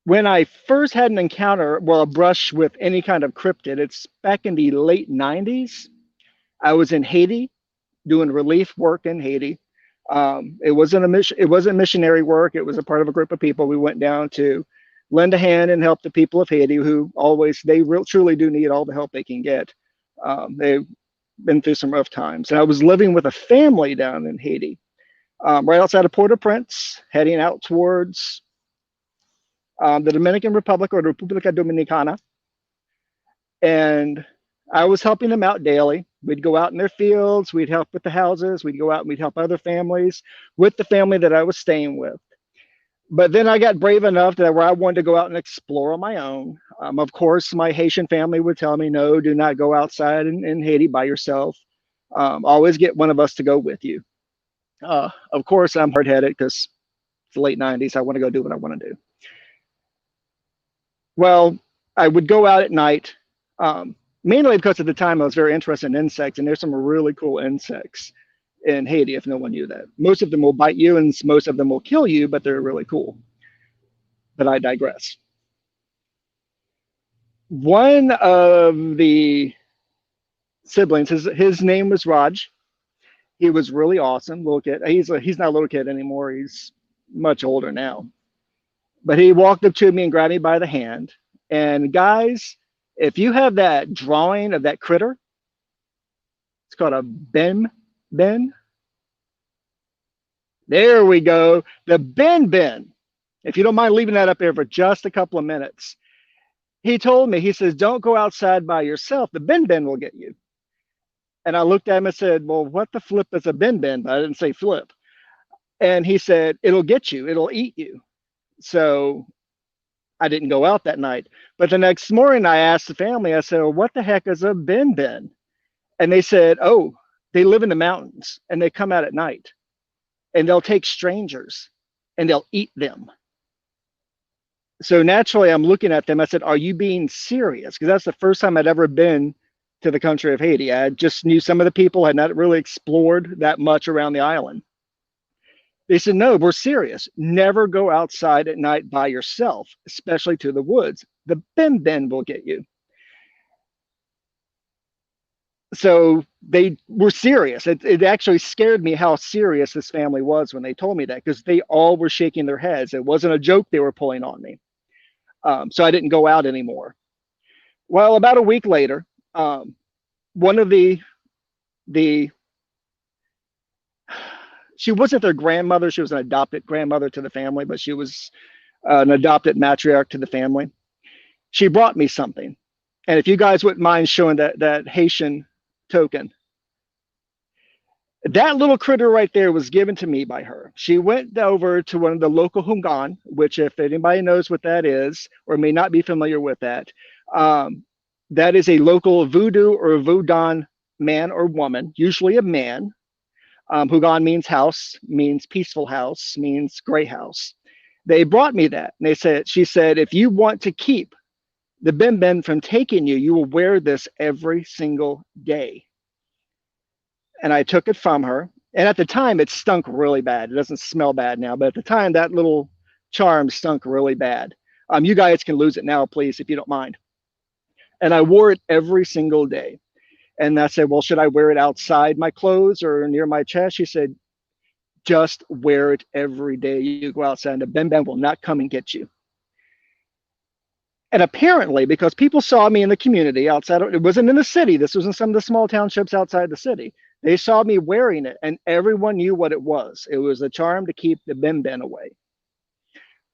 When I first had an encounter, well, a brush with any kind of cryptid, it's back in the late 90s. I was in Haiti doing relief work in Haiti. It wasn't missionary work. It was a part of a group of people. We went down to lend a hand and help the people of Haiti who truly do need all the help they can get. They've been through some rough times. And I was living with a family down in Haiti. right outside of Port-au-Prince, heading out towards the Dominican Republic, or the República Dominicana. And I was helping them out daily. We'd go out in their fields, we'd help with the houses, we'd go out and we'd help other families with the family that I was staying with. But then I got brave enough that where I wanted to go out and explore on my own. Of course, my Haitian family would tell me, no, do not go outside in Haiti by yourself. Always get one of us to go with you. Of course, I'm hard-headed because it's the late 90s. I want to go do what I want to do. Well, I would go out at night, mainly because at the time I was very interested in insects, and there's some really cool insects in Haiti, if no one knew that. Most of them will bite you, and most of them will kill you, but they're really cool. But I digress. One of the siblings, his name was Raj. He was really awesome. Little kid. He's not a little kid anymore. He's much older now. But he walked up to me and grabbed me by the hand. And guys, if you have that drawing of that critter, it's called a Ben. There we go. The Ben. If you don't mind leaving that up there for just a couple of minutes. He told me, he says, don't go outside by yourself. The Ben will get you. And I looked at him and said, well, what the flip is a Ben? But I didn't say flip. And he said, it'll get you. It'll eat you. So I didn't go out that night. But the next morning I asked the family, I said, well, what the heck is a Ben? And they said, oh, they live in the mountains and they come out at night and they'll take strangers and they'll eat them. So naturally I'm looking at them. I said, are you being serious? Because that's the first time I'd ever been to the country of Haiti. I just knew some of the people, had not really explored that much around the island. They said, no, we're serious. Never go outside at night by yourself, especially to the woods. The Ben will get you. So they were serious. It actually scared me how serious this family was when they told me that, because they all were shaking their heads. It wasn't a joke they were pulling on me. So I didn't go out anymore. Well, about a week later, one of she wasn't their grandmother. She was an adopted grandmother to the family, but she was an adopted matriarch to the family. She brought me something. And if you guys wouldn't mind showing that Haitian token, that little critter right there was given to me by her. She went over to one of the local Hungan, which if anybody knows what that is, or may not be familiar with that, that is a local voodoo or voodoo man or woman, usually a man. Hugan means house, means peaceful house, means gray house. They brought me that. And she said, if you want to keep the Ben from taking you, you will wear this every single day. And I took it from her. And at the time, it stunk really bad. It doesn't smell bad now, but at the time, that little charm stunk really bad. You guys can lose it now, please, if you don't mind. And I wore it every single day. And I said, well, should I wear it outside my clothes or near my chest? She said, just wear it every day. You go outside and the Ben will not come and get you. And apparently, because people saw me in the community outside, it wasn't in the city. This was in some of the small townships outside the city. They saw me wearing it and everyone knew what it was. It was a charm to keep the Ben away.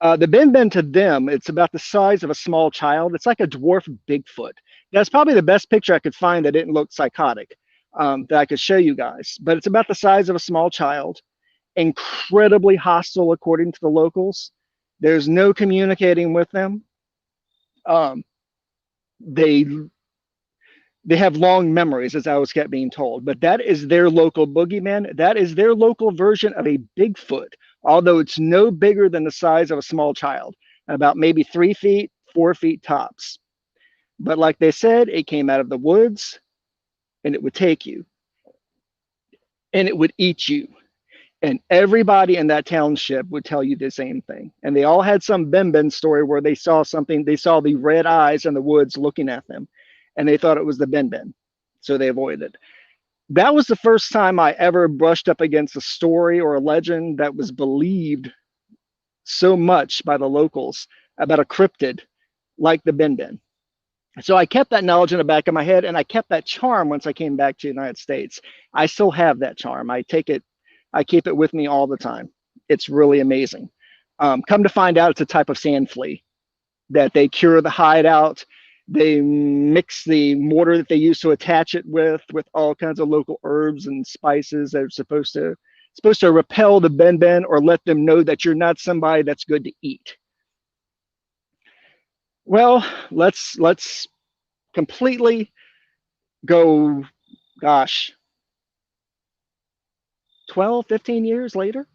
The Ben to them, it's about the size of a small child. It's like a dwarf Bigfoot. That's probably the best picture I could find that didn't look psychotic, that I could show you guys. But it's about the size of a small child, incredibly hostile according to the locals. There's no communicating with them. They have long memories, as I was kept being told. But that is their local boogeyman. That is their local version of a Bigfoot, although it's no bigger than the size of a small child, about maybe 3 feet, 4 feet tops. But like they said, it came out of the woods and it would take you and it would eat you. And everybody in that township would tell you the same thing. And they all had some Ben story where they saw something, they saw the red eyes in the woods looking at them and they thought it was the Ben. So they avoided it. That was the first time I ever brushed up against a story or a legend that was believed so much by the locals about a cryptid like the Ben. So I kept that knowledge in the back of my head and I kept that charm once I came back to the United States. I still have that charm. I take it I keep it with me all the time. It's really amazing. Come to find out, it's a type of sand flea that they cure the hide out. They mix the mortar that they use to attach it with all kinds of local herbs and spices that are supposed to repel the ben or let them know that you're not somebody that's good to eat. Well, let's completely go, gosh, 12, 15 years later.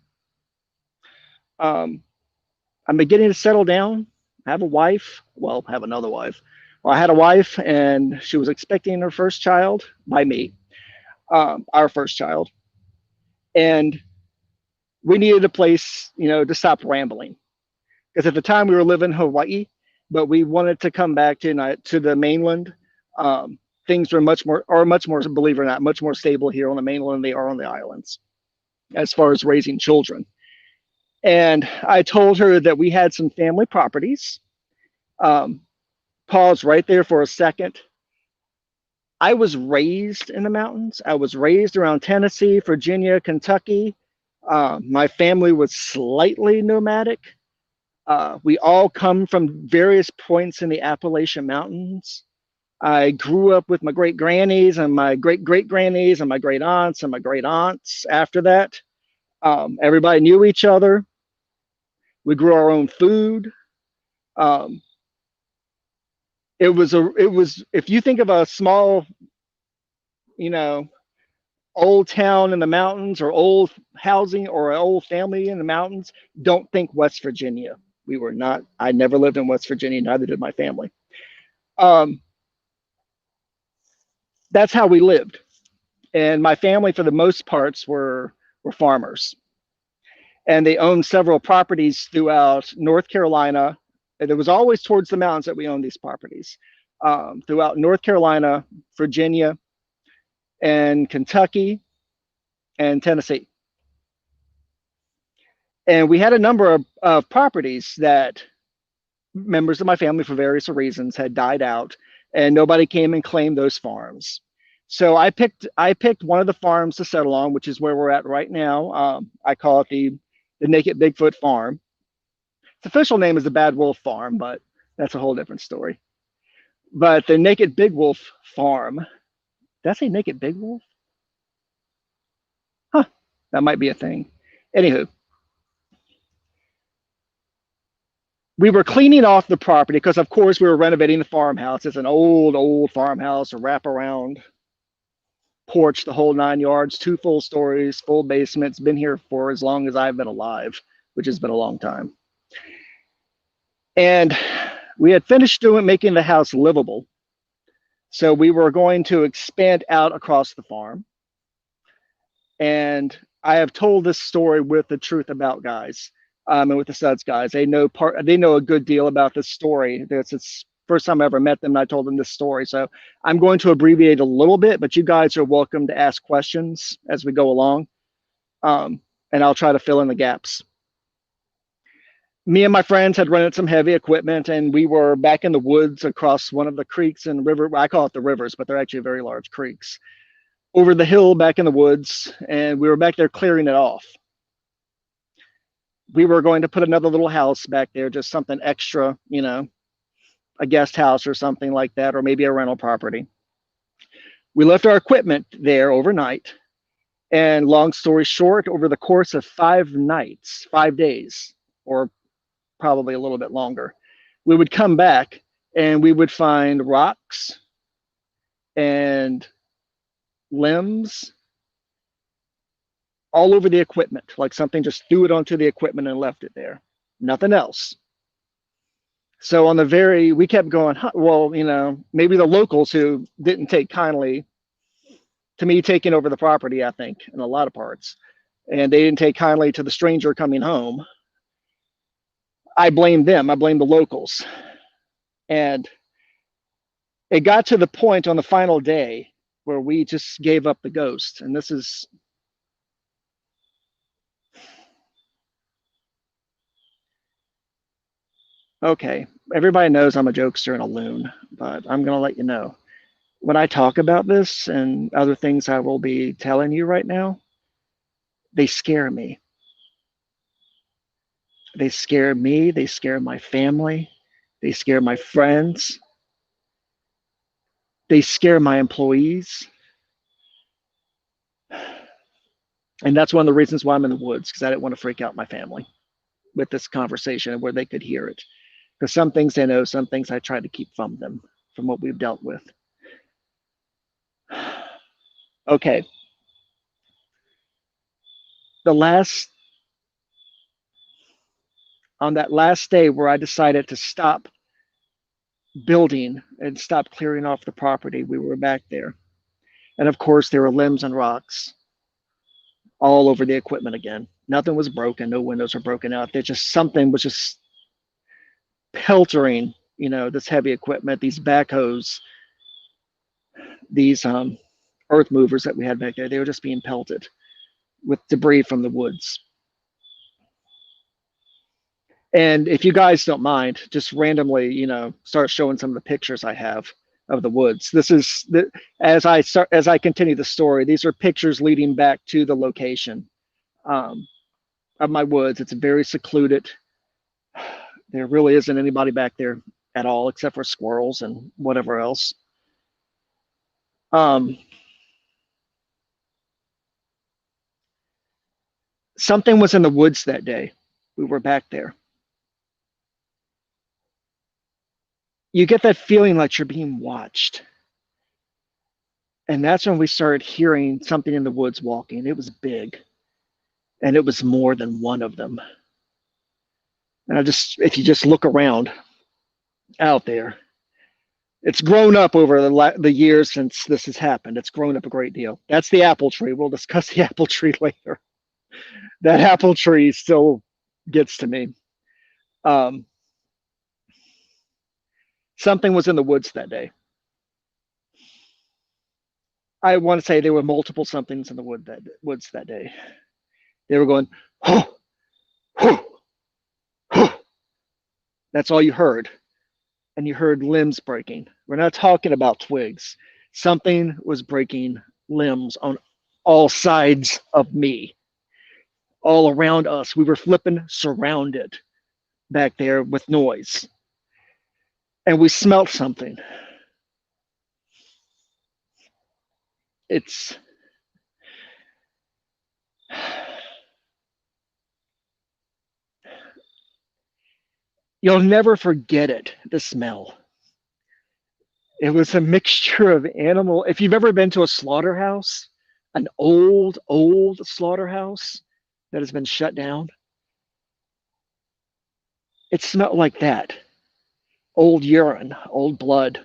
I'm beginning to settle down. I have a wife. Well, I have another wife. Well, I had a wife, and she was expecting her first child by me, our first child. And we needed a place, to stop rambling. Because at the time we were living in Hawaii, but we wanted to come back to the mainland. Things are much more, believe it or not, much more stable here on the mainland than they are on the islands as far as raising children. And I told her that we had some family properties. Pause right there for a second. I was raised in the mountains. I was raised around Tennessee, Virginia, Kentucky. My family was slightly nomadic. We all come from various points in the Appalachian Mountains. I grew up with my great grannies and my great great grannies and my great aunts and my great aunts after that. Everybody knew each other. We grew our own food. It was, if you think of a small, old town in the mountains or old housing or an old family in the mountains, don't think West Virginia. We were not, I never lived in West Virginia, neither did my family. That's how we lived. And my family, for the most parts, were farmers. And they owned several properties throughout North Carolina. And it was always towards the mountains that we owned these properties. Throughout North Carolina, Virginia, and Kentucky, and Tennessee. And we had a number of properties that members of my family, for various reasons, had died out, and nobody came and claimed those farms. So I picked one of the farms to settle on, which is where we're at right now. I call it the Naked Bigfoot Farm. Its official name is the Bad Wolf Farm, but that's a whole different story. But the Naked Big Wolf Farm, did I say Naked Big Wolf? Huh, that might be a thing. Anywho, we were cleaning off the property because, of course, we were renovating the farmhouse. It's an old farmhouse, a wraparound porch, the whole 9 yards, 2 full stories, full basements. Been here for as long as I've been alive, which has been a long time. And we had finished making the house livable. So we were going to expand out across the farm. And I have told this story with the Truth About guys, and with the Suds guys. They know a good deal about this story. It's the first time I ever met them, and I told them this story. So I'm going to abbreviate a little bit, but you guys are welcome to ask questions as we go along. And I'll try to fill in the gaps. Me and my friends had rented some heavy equipment, and we were back in the woods across one of the creeks and river. I call it the rivers, but they're actually very large creeks. Over the hill back in the woods, and we were back there clearing it off. We were going to put another little house back there, just something extra, a guest house or something like that, or maybe a rental property. We left our equipment there overnight, and long story short, over the course of 5 nights, 5 days, or probably a little bit longer, we would come back and we would find rocks and limbs all over the equipment, like something just threw it onto the equipment and left it there. Nothing else. So we kept going, well, maybe the locals who didn't take kindly to me taking over the property, I think, in a lot of parts, and they didn't take kindly to the stranger coming home. I blame them. I blame the locals. And it got to the point on the final day where we just gave up the ghost. And this is, okay, everybody knows I'm a jokester and a loon, but I'm going to let you know. When I talk about this and other things I will be telling you right now, they scare me. They scare me. They scare my family. They scare my friends. They scare my employees. And that's one of the reasons why I'm in the woods, because I didn't want to freak out my family with this conversation where they could hear it. Because some things they know, some things I try to keep from them, from what we've dealt with. Okay. On that last day where I decided to stop building and stop clearing off the property, we were back there. And of course, there were limbs and rocks all over the equipment again. Nothing was broken. No windows were broken out. There just something was just peltering, this heavy equipment, these backhoes, these earth movers that we had back there. They were just being pelted with debris from the woods. And if you guys don't mind, just randomly, start showing some of the pictures I have of the woods. This is as I continue the story. These are pictures leading back to the location of my woods. It's very secluded. There really isn't anybody back there at all, except for squirrels and whatever else. Something was in the woods that day. We were back there. You get that feeling like you're being watched. And that's when we started hearing something in the woods walking. It was big. And it was more than one of them. And if you just look around out there, it's grown up over the years since this has happened. It's grown up a great deal. That's the apple tree. We'll discuss the apple tree later. That apple tree still gets to me. Something was in the woods that day. I want to say there were multiple somethings in the woods that day. They were going, oh, oh, oh. That's all you heard. And you heard limbs breaking. We're not talking about twigs. Something was breaking limbs on all sides of me, all around us. We were flipping surrounded back there with noise. And we smelt something. You'll never forget it, the smell. It was a mixture of animal. If you've ever been to a slaughterhouse, an old slaughterhouse that has been shut down, it smelled like that. Old urine, old blood,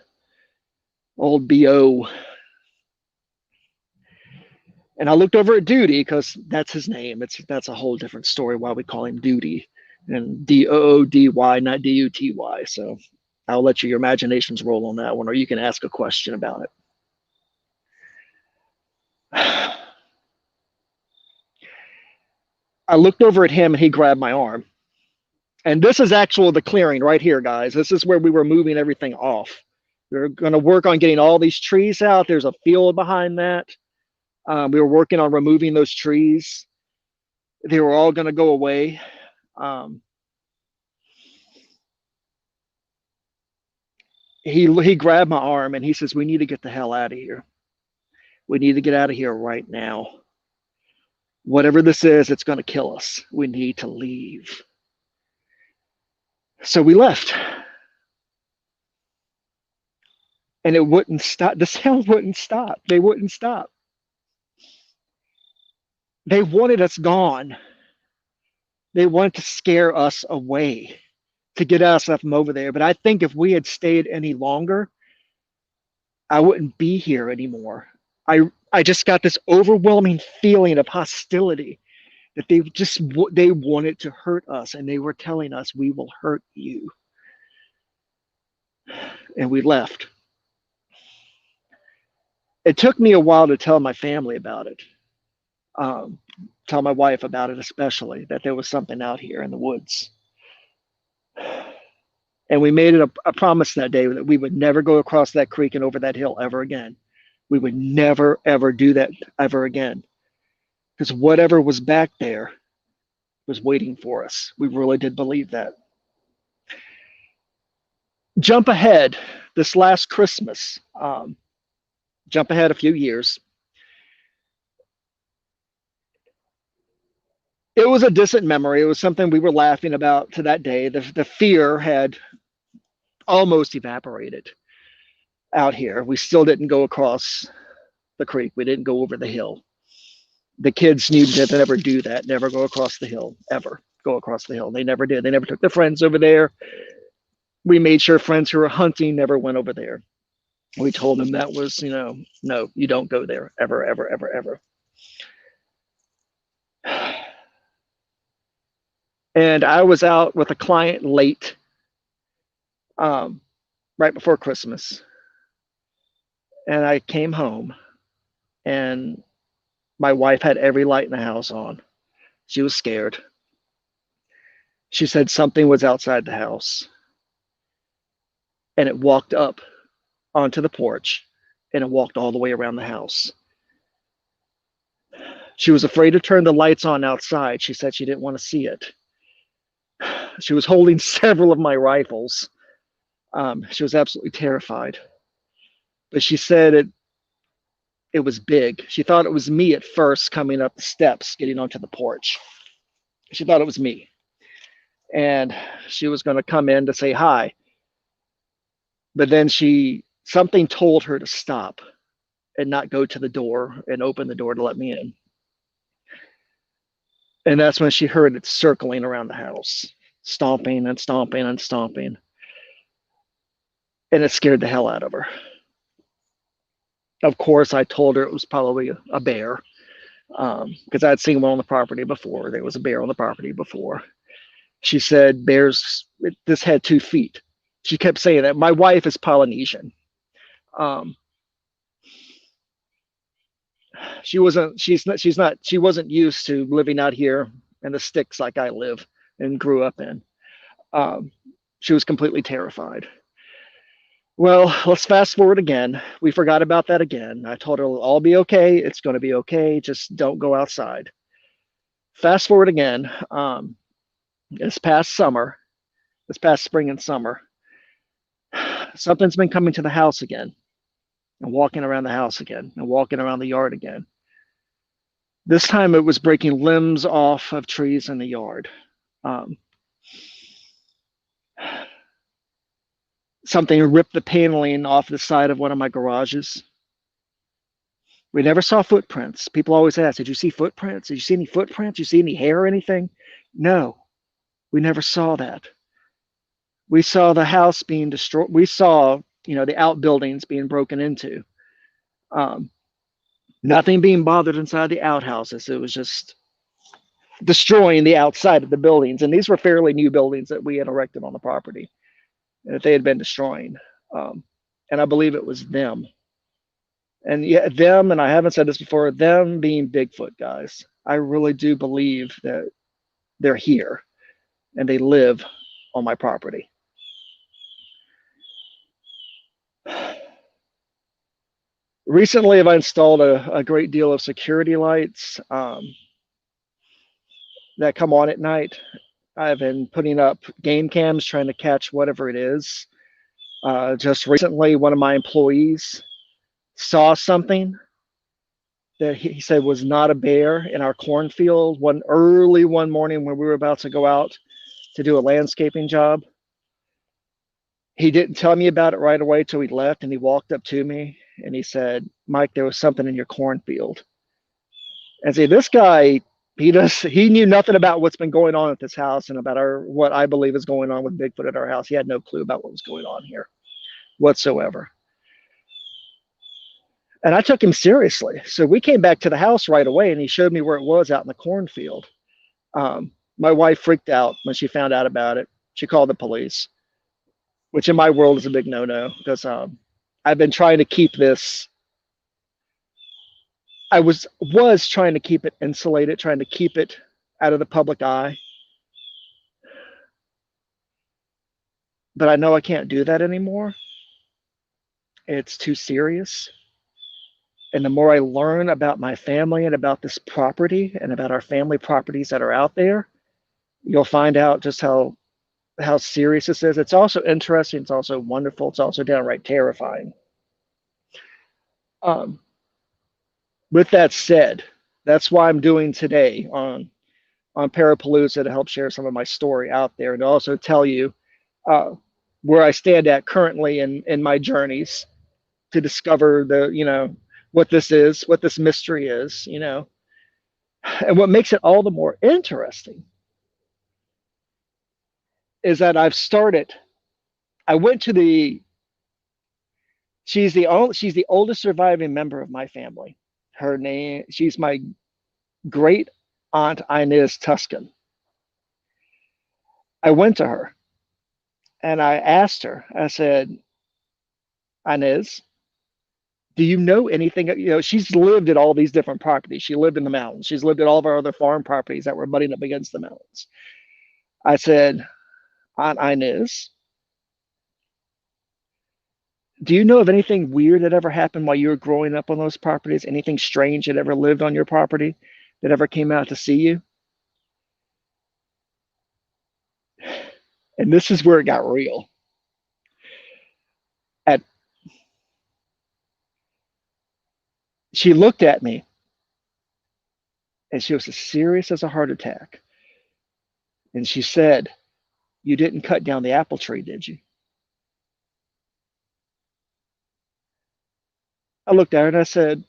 old BO. And I looked over at Duty because that's his name. That's a whole different story why we call him Duty. And D-O-O-D-Y, not D-U-T-Y. So I'll let your imaginations roll on that one, or you can ask a question about it. I looked over at him and he grabbed my arm. And this is the clearing right here, guys. This is where we were moving everything off. We're going to work on getting all these trees out. There's a field behind that. We were working on removing those trees. They were all going to go away. He grabbed my arm and he says, we need to get the hell out of here. We need to get out of here right now. Whatever this is, it's going to kill us. We need to leave. So we left. And it wouldn't stop. The sound wouldn't stop. They wouldn't stop. They wanted us gone. They wanted to scare us away, to get us from over there. But I think if we had stayed any longer, I wouldn't be here anymore. I just got this overwhelming feeling of hostility, that they wanted to hurt us, and they were telling us, we will hurt you. And we left. It took me a while to tell my family about it. Tell my wife about it, especially, that there was something out here in the woods. And we made it a promise that day that we would never go across that creek and over that hill ever again. We would never, ever do that ever again. because whatever was back there was waiting for us. We really did believe that. Jump ahead, this last Christmas, jump ahead a few years. It was a distant memory. It was something we were laughing about to that day. The fear had almost evaporated out here. We still didn't go across the creek. We didn't go over the hill. The kids knew to never do that, never go across the hill, ever go across the hill. They never did. They never took their friends over there. We made sure friends who were hunting never went over there. We told them that was, no, you don't go there ever, ever, ever, ever. And I was out with a client late, right before Christmas. And I came home and my wife had every light in the house on. She was scared. She said something was outside the house. And it walked up onto the porch and it walked all the way around the house. She was afraid to turn the lights on outside. She said she didn't want to see it. She was holding several of my rifles. She was absolutely terrified. But she said it was big. She thought it was me at first coming up the steps, getting onto the porch. She thought it was me. And she was going to come in to say hi. But then something told her to stop and not go to the door and open the door to let me in. And that's when she heard it circling around the house, stomping and stomping and stomping. And it scared the hell out of her. Of course, I told her it was probably a bear, because I'd seen one on the property before. There was a bear on the property before. She said, bears, this had 2 feet. She kept saying that. My wife is Polynesian. She wasn't used to living out here in the sticks like I live and grew up in. She was completely terrified. Well, let's fast forward again. We forgot about that again. I told her it'll all be okay. It's going to be okay. Just don't go outside. Fast forward again. This past spring and summer, something's been coming to the house again and walking around the house again and walking around the yard again. This time it was breaking limbs off of trees in the yard. Something ripped the paneling off the side of one of my garages. We never saw footprints. People always ask, did you see footprints? Did you see any footprints? Did you see any hair or anything? No, we never saw that. We saw the house being destroyed. We saw, the outbuildings being broken into. Nothing being bothered inside the outhouses. It was just destroying the outside of the buildings. And these were fairly new buildings that we had erected on the property that they had been destroying. And I believe it was them. And yeah, them, and I haven't said this before, them being Bigfoot guys. I really do believe that they're here and they live on my property. Recently, I've installed a great deal of security lights that come on at night. I've been putting up game cams trying to catch whatever it is. Just recently, one of my employees saw something that he said was not a bear in our cornfield one morning when we were about to go out to do a landscaping job. He didn't tell me about it right away till he left, and he walked up to me and he said, Mike, there was something in your cornfield. And see, this guy, he knew nothing about what's been going on at this house and about what I believe is going on with Bigfoot at our house. He had no clue about what was going on here whatsoever. And I took him seriously. So we came back to the house right away and he showed me where it was out in the cornfield. My wife freaked out when she found out about it. She called the police, which in my world is a big no-no because I've been trying to keep this. I was trying to keep it insulated, trying to keep it out of the public eye. But I know I can't do that anymore. It's too serious. And the more I learn about my family and about this property and about our family properties that are out there, you'll find out just how serious this is. It's also interesting. It's also wonderful. It's also downright terrifying. Um, with that said, that's why I'm doing today on Parapalooza, to help share some of my story out there, and to also tell you where I stand at currently in my journeys to discover what this is, what this mystery is, and what makes it all the more interesting is that I went to she's the oldest surviving member of my family. She's my great aunt Inez Tuscan. I went to her and I asked her, I said, Inez, do you know anything? She's lived at all these different properties. She lived in the mountains. She's lived at all of our other farm properties that were butting up against the mountains. I said, Aunt Inez, do you know of anything weird that ever happened while you were growing up on those properties? Anything strange that ever lived on your property that ever came out to see you? And this is where it got real. She looked at me and she was as serious as a heart attack. And she said, you didn't cut down the apple tree, did you? I looked at her and I said,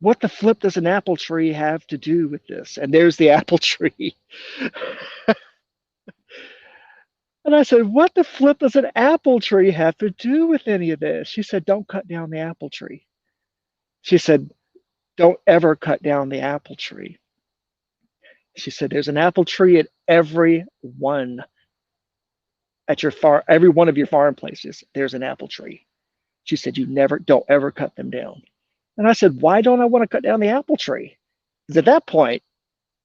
what the flip does an apple tree have to do with this? And there's the apple tree. And I said, what the flip does an apple tree have to do with any of this? She said, don't cut down the apple tree. She said, don't ever cut down the apple tree. She said, there's an apple tree at every one of your farm places. There's an apple tree. She said, don't ever cut them down. And I said, why don't I want to cut down the apple tree? Because at that point,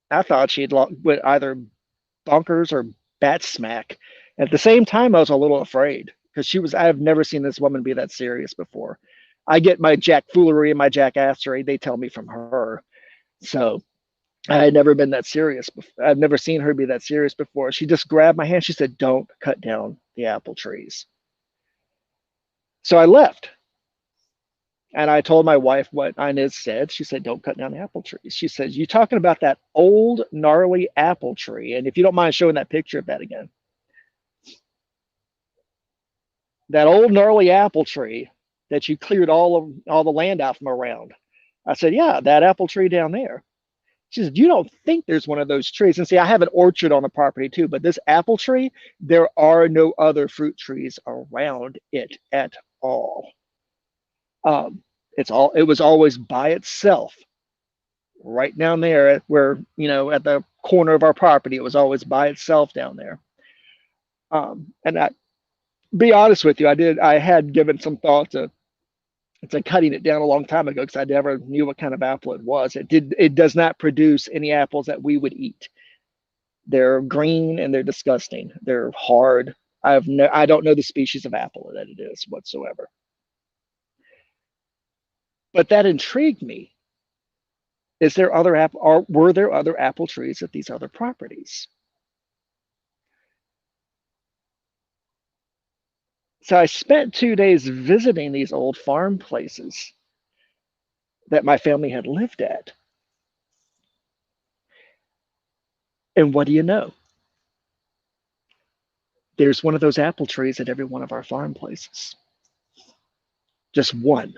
I thought she'd went either bonkers or bat smack. At the same time, I was a little afraid because I've never seen this woman be that serious before. I get my jack foolery and my jackassery, they tell me from her. So I had never been that serious before. I've never seen her be that serious before. She just grabbed my hand. She said, don't cut down the apple trees. So I left. And I told my wife what Inez said. She said, don't cut down the apple trees. She says, you talking about that old gnarly apple tree. And if you don't mind showing that picture of that again. That old gnarly apple tree that you cleared all the land out from around. I said, yeah, that apple tree down there. She said, you don't think there's one of those trees? And see, I have an orchard on the property too, but this apple tree, there are no other fruit trees around it at all. It was always by itself, right down there where, at the corner of our property, it was always by itself down there. And I, be honest with you, I had given some thought to cutting it down a long time ago because I never knew what kind of apple it was. It does not produce any apples that we would eat. They're green and they're disgusting. They're hard. I don't know the species of apple that it is whatsoever. But that intrigued me. Were there other apple trees at these other properties? So I spent 2 days visiting these old farm places that my family had lived at. And what do you know? There's one of those apple trees at every one of our farm places. Just one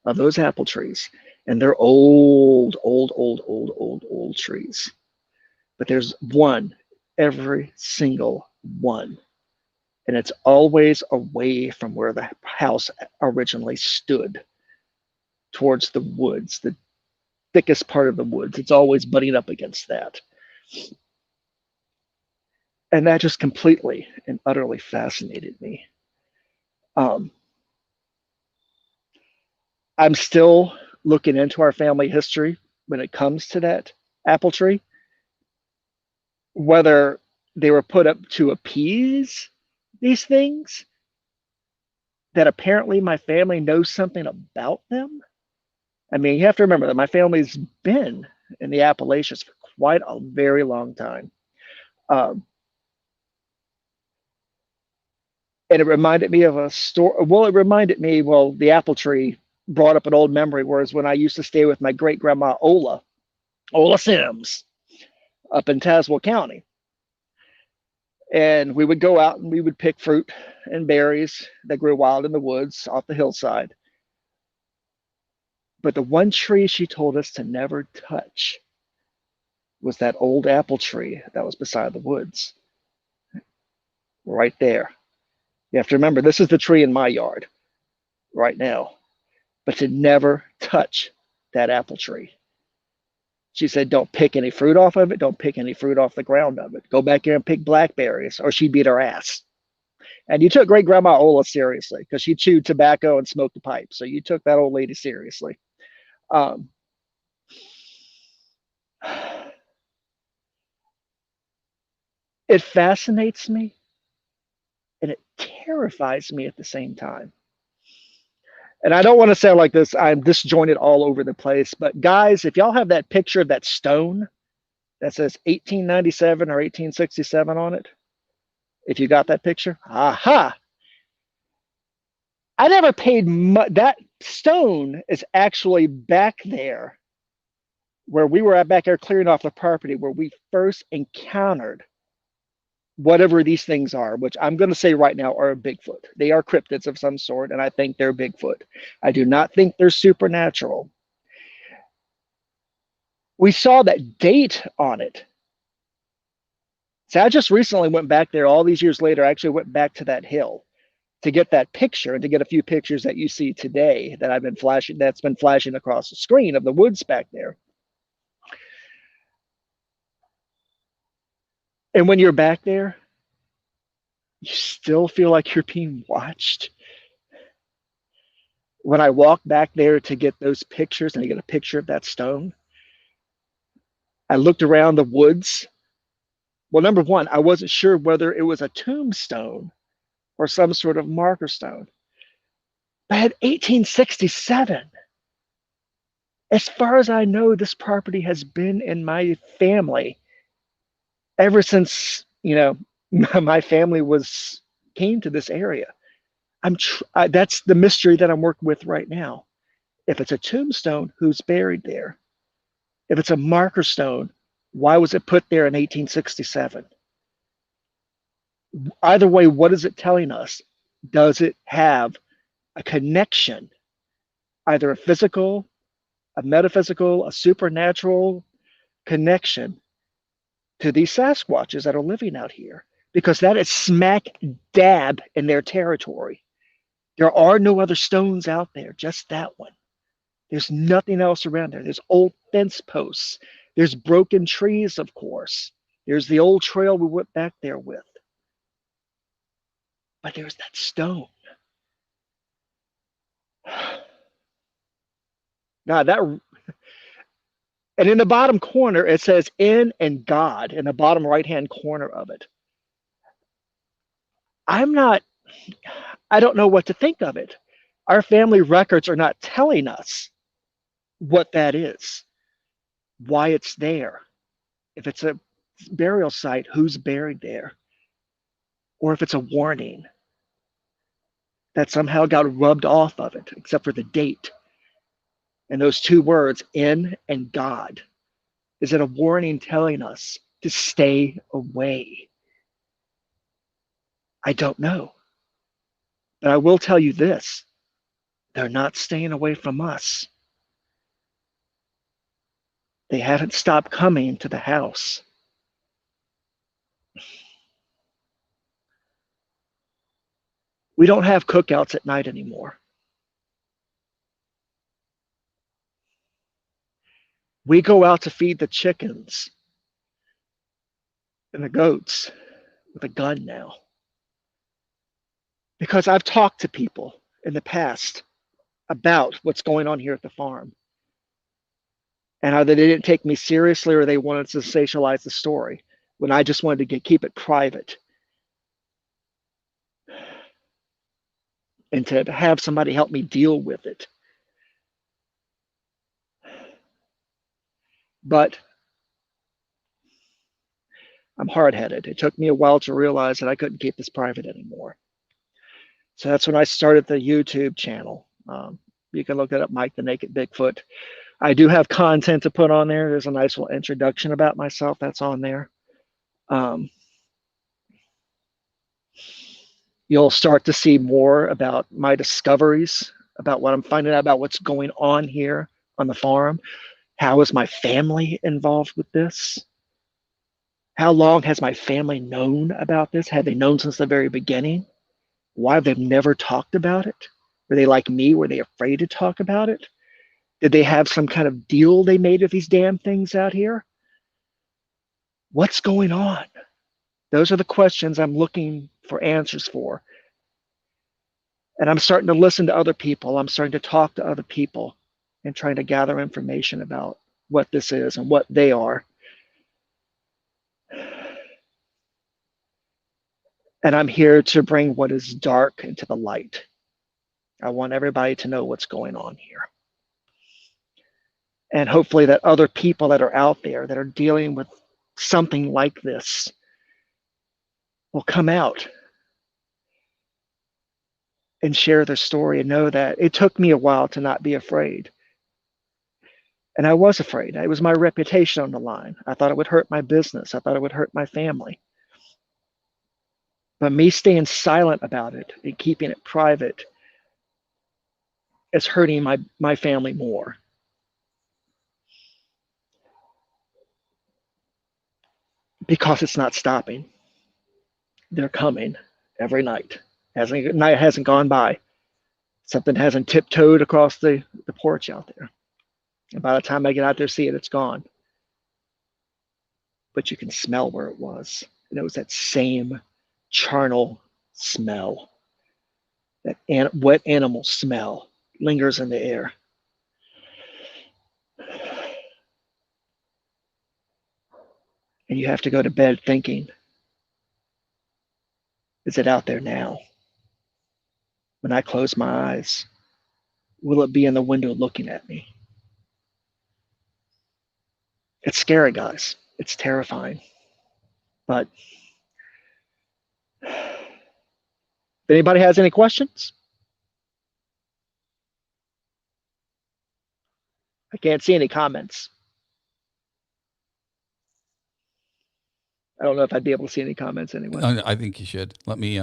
of those apple trees. And they're old trees. But there's one, every single one. And it's always away from where the house originally stood, towards the woods, the thickest part of the woods. It's always butting up against that. And that just completely and utterly fascinated me. I'm still looking into our family history when it comes to that apple tree, whether they were put up to appease these things, that apparently my family knows something about them, I mean, you have to remember that my family's been in the Appalachians for quite a very long time. Um, and it reminded me of a story. Well, it reminded me, well, the apple tree brought up an old memory, whereas when I used to stay with my great grandma Ola Sims, up in Tazewell County. And we would go out and we would pick fruit and berries that grew wild in the woods off the hillside. But the one tree she told us to never touch was that old apple tree that was beside the woods, right there. You have to remember, this is the tree in my yard right now, but to never touch that apple tree. She said, don't pick any fruit off of it. Don't pick any fruit off the ground of it. Go back there and pick blackberries, or she'd beat her ass. And you took great grandma Ola seriously because she chewed tobacco and smoked a pipe. So you took that old lady seriously. Um, it fascinates me and it terrifies me at the same time. And I don't want to sound like this, I'm disjointed all over the place, but guys, if y'all have that picture of that stone that says 1897 or 1867 on it, if you got that picture, aha. I never paid much. That stone is actually back there where we were at, back there clearing off the property where we first encountered whatever these things are, which I'm going to say right now are Bigfoot. They are cryptids of some sort, and I think they're Bigfoot. I do not think they're supernatural. We saw that date on it. So I just recently went back there all these years later. I actually went back to that hill to get that picture and to get a few pictures that you see today that I've been flashing, that's been flashing across the screen of the woods back there. And when you're back there, you still feel like you're being watched. When I walk back there to get those pictures and I get a picture of that stone, I looked around the woods. Well, number one, I wasn't sure whether it was a tombstone or some sort of marker stone. But I had 1867. As far as I know, this property has been in my family ever since, my family came to this area. That's the mystery that I'm working with right now. If it's a tombstone, who's buried there? If it's a marker stone, why was it put there in 1867? Either way, what is it telling us? Does it have a connection, either a physical, a metaphysical, a supernatural connection to these Sasquatches that are living out here? Because that is smack dab in their territory. There are no other stones out there, just that one. There's nothing else around there. There's old fence posts. There's broken trees, of course. There's the old trail we went back there with. But there's that stone. Now and in the bottom corner, it says in and God in the bottom right-hand corner of it. I don't know what to think of it. Our family records are not telling us what that is, why it's there. If it's a burial site, who's buried there? Or if it's a warning that somehow got rubbed off of it, except for the date. And those two words, in and God. Is it a warning telling us to stay away? I don't know. But I will tell you this. They're not staying away from us. They haven't stopped coming to the house. We don't have cookouts at night anymore. We go out to feed the chickens and the goats with a gun now. Because I've talked to people in the past about what's going on here at the farm. And either they didn't take me seriously or they wanted to sensationalize the story when I just wanted to keep it private. And to have somebody help me deal with it. But I'm hard-headed. It took me a while to realize that I couldn't keep this private anymore. So that's when I started the YouTube channel. You can look it up, Mike the Naked Bigfoot. I do have content to put on there. There's a nice little introduction about myself that's on there. You'll start to see more about my discoveries, about what I'm finding out about what's going on here on the farm. How is my family involved with this? How long has my family known about this? Have they known since the very beginning? Why have they never talked about it? Were they like me? Were they afraid to talk about it? Did they have some kind of deal they made with these damn things out here? What's going on? Those are the questions I'm looking for answers for. And I'm starting to listen to other people. I'm starting to talk to other people and trying to gather information about what this is and what they are. And I'm here to bring what is dark into the light. I want everybody to know what's going on here. And hopefully that other people that are out there that are dealing with something like this will come out and share their story and know that it took me a while to not be afraid. And I was afraid. It was my reputation on the line. I thought it would hurt my business. I thought it would hurt my family. But me staying silent about it and keeping it private is hurting my family more. Because it's not stopping. They're coming every night. Night hasn't gone by. Something hasn't tiptoed across the porch out there. And by the time I get out there, see it, it's gone. But you can smell where it was. And it was that same charnel smell. That wet animal smell lingers in the air. And you have to go to bed thinking, is it out there now? When I close my eyes, will it be in the window looking at me? It's scary, guys. It's terrifying. But if anybody has any questions? I can't see any comments. I don't know if I'd be able to see any comments anyway. I think you should. Let me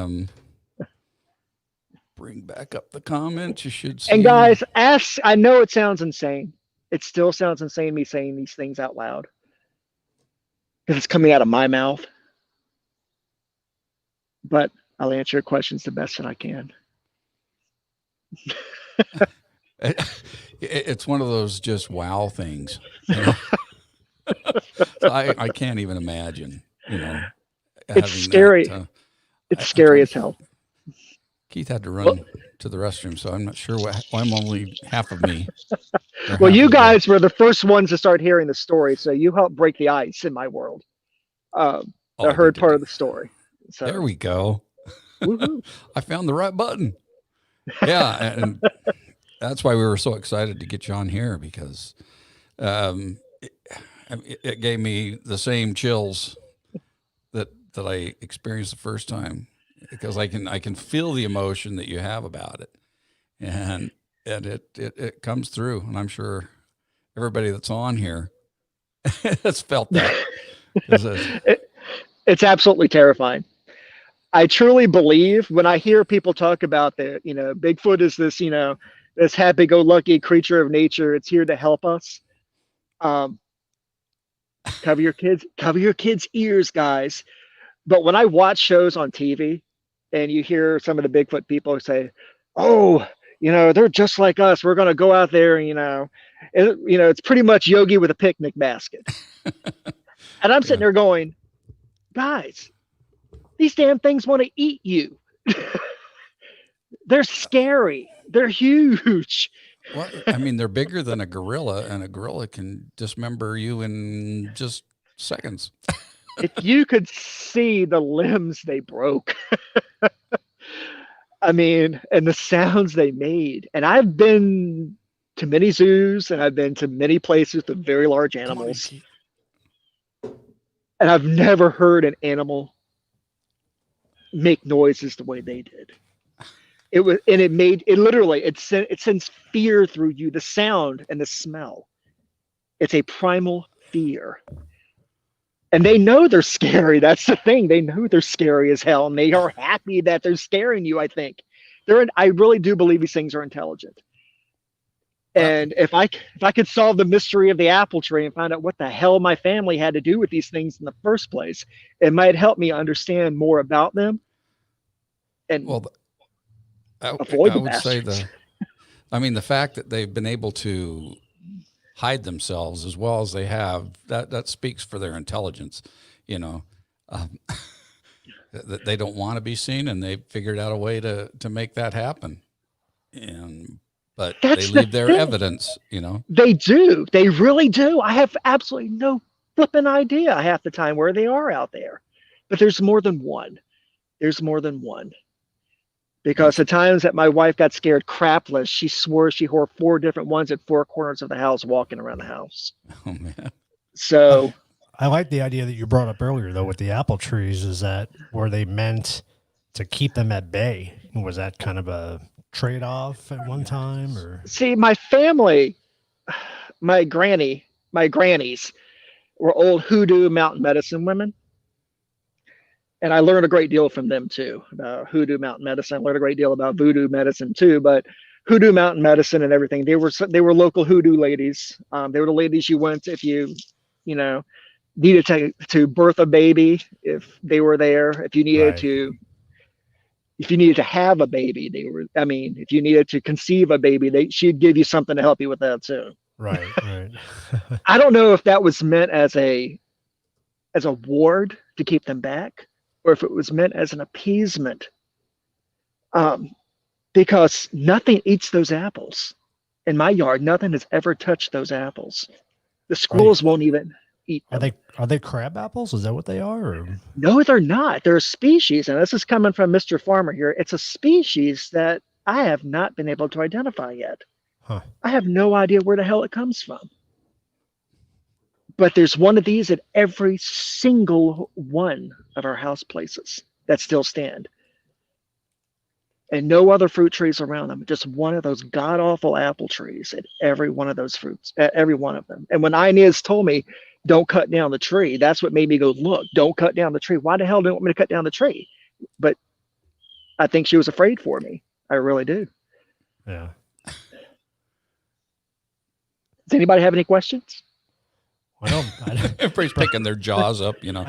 bring back up the comments. You should see. And guys, I know it sounds insane. It still sounds insane me saying these things out loud. Because it's coming out of my mouth. But I'll answer your questions the best that I can. It's one of those just wow things. You know? So I can't even imagine. You know, it's scary. It's scary as hell. Keith had to run to the restroom, so I'm not sure why I'm only half of me. Well, you guys were the first ones to start hearing the story, so you helped break the ice in my world. I heard part of the story. So. There we go. I found the right button. Yeah, and that's why we were so excited to get you on here, because it gave me the same chills that I experienced the first time, because I can feel the emotion that you have about it, and it comes through, and I'm sure everybody that's on here has felt that. It's absolutely terrifying. I truly believe when I hear people talk about that, Bigfoot is this, this happy-go-lucky creature of nature. It's here to help us. Cover your kids' ears, guys. But when I watch shows on TV and you hear some of the Bigfoot people say, oh, they're just like us. We're going to go out there, it's pretty much Yogi with a picnic basket. And I'm sitting there going, guys, these damn things want to eat you. They're scary. They're huge. Well, I mean, they're bigger than a gorilla, and a gorilla can dismember you in just seconds. If you could see the limbs they broke. I mean, and the sounds they made. And I've been to many zoos and I've been to many places with very large Come on, animals, E.T. and I've never heard an animal make noises the way they did. It sends fear through you, the sound and the smell. It's a primal fear. And they know they're scary. That's the thing. They know they're scary as hell, and they are happy that they're scaring you, I think. I really do believe these things are intelligent. And if I could solve the mystery of the apple tree and find out what the hell my family had to do with these things in the first place, it might help me understand more about them. And Well, avoid I the would say bastards. the fact that they've been able to hide themselves as well as they have, that speaks for their intelligence, you know. That they don't want to be seen, and they figured out a way to make that happen. But That's they the leave their thing. evidence, you know. They do. They really do. I have absolutely no flipping idea half the time where they are out there. But there's more than one. There's more than one. Because the times that my wife got scared crapless, she swore she heard 4 different ones at 4 corners of the house walking around the house. Oh man. So I like the idea that you brought up earlier, though, with the apple trees. Is that were they meant to keep them at bay? Was that kind of a trade-off at one time, or? see, my family, my grannies were old hoodoo mountain medicine women. And I learned a great deal from them too, about hoodoo mountain medicine. I learned a great deal about voodoo medicine too, but hoodoo mountain medicine and everything. They were local hoodoo ladies. They were the ladies you went if you needed to birth a baby, if they were there. If you needed Right. to have a baby, if you needed to conceive a baby, she'd give you something to help you with that too. Right, right. I don't know if that was meant as a ward to keep them back, or if it was meant as an appeasement. Because nothing eats those apples. In my yard, nothing has ever touched those apples. The squirrels won't even eat them. Are they crab apples? Is that what they are? Or? No, they're not. They're a species, and this is coming from Mr. Farmer here. It's a species that I have not been able to identify yet. Huh. I have no idea where the hell it comes from. But there's one of these at every single one of our house places that still stand. And no other fruit trees around them, just one of those god awful apple trees at every one of those fruits, at every one of them. And when Inez told me, don't cut down the tree, that's what made me go, look, don't cut down the tree. Why the hell do you want me to cut down the tree? But I think she was afraid for me. I really do. Yeah. Does anybody have any questions? Well, Everybody's picking their jaws up, you know.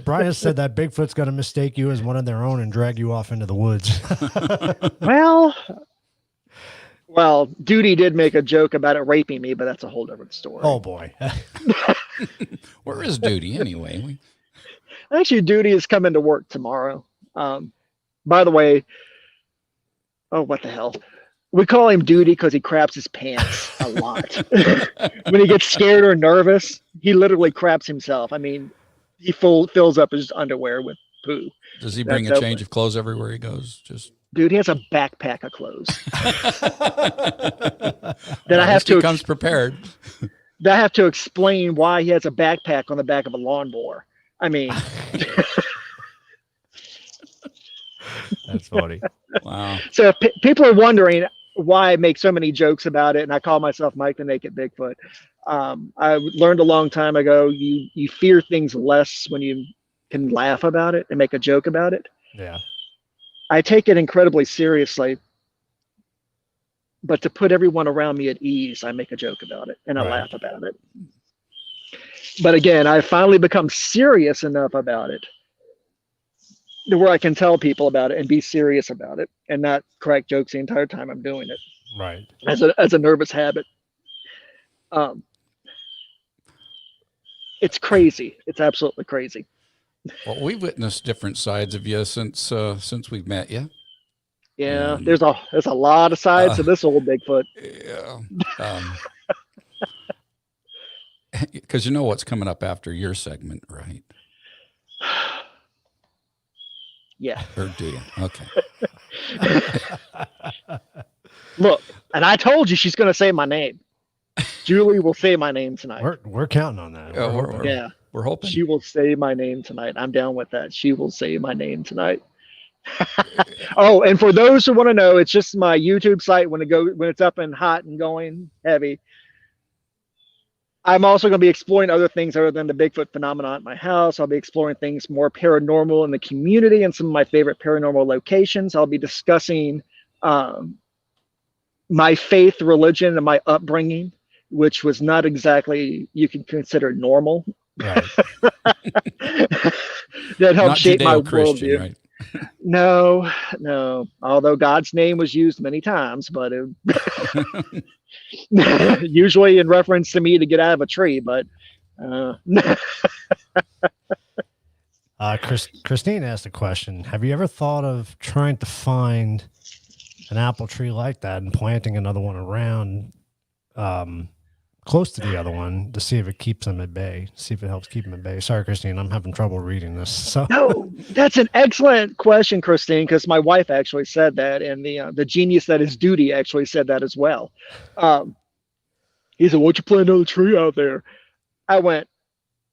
Brian said that Bigfoot's going to mistake you as one of their own and drag you off into the woods. Well, Duty did make a joke about it raping me, but that's a whole different story. Oh boy. Where is Duty anyway? Actually, Duty is coming to work tomorrow. By the way, oh, what the hell? We call him Duty because he craps his pants a lot. When he gets scared or nervous, he literally craps himself. I mean, he fills up his underwear with poo. Does he bring a change of clothes everywhere he goes? Dude, he has a backpack of clothes. Then I have to comes prepared. Then I have to explain why he has a backpack on the back of a lawnmower. I mean, that's funny. Wow. So if people are wondering why I make so many jokes about it, and I call myself Mike the Naked Bigfoot, I learned a long time ago, you fear things less when you can laugh about it and make a joke about it. Yeah. I take it incredibly seriously, but to put everyone around me at ease, I make a joke about it and I laugh about it. But again, I've finally become serious enough about it to where I can tell people about it and be serious about it and not crack jokes the entire time I'm doing it. Right. As a nervous habit. It's crazy. It's absolutely crazy. Well, we've witnessed different sides of you since we've met you. Yeah, there's a lot of sides to this old Bigfoot. Yeah. Because you know what's coming up after your segment, right? Yeah. Or do you? Okay. Look, And I told you she's going to say my name. Julie will say my name tonight. We're counting on that. Yeah, We're hoping. Yeah. We're hoping. She will say my name tonight. I'm down with that. She will say my name tonight. Oh, and for those who want to know, it's just my YouTube site when it's up and hot and going heavy. I'm also going to be exploring other things other than the Bigfoot phenomenon at my house. I'll be exploring things more paranormal in the community and some of my favorite paranormal locations. I'll be discussing my faith, religion, and my upbringing, which was not exactly you can consider normal. Right. That helped Not shape my Judeo-Christian, worldview. right? No. Although God's name was used many times, but usually in reference to me to get out of a tree. But Christine asked a question. Have you ever thought of trying to find an apple tree like that and planting another one around close to the other one to see if it keeps them at bay, see if it helps keep them at bay? Sorry, Christine, I'm having trouble reading this. So no, that's an excellent question, Christine, because my wife actually said that, and the genius that is Duty actually said that as well. He said, "Why don't you plant another tree out there?" I went,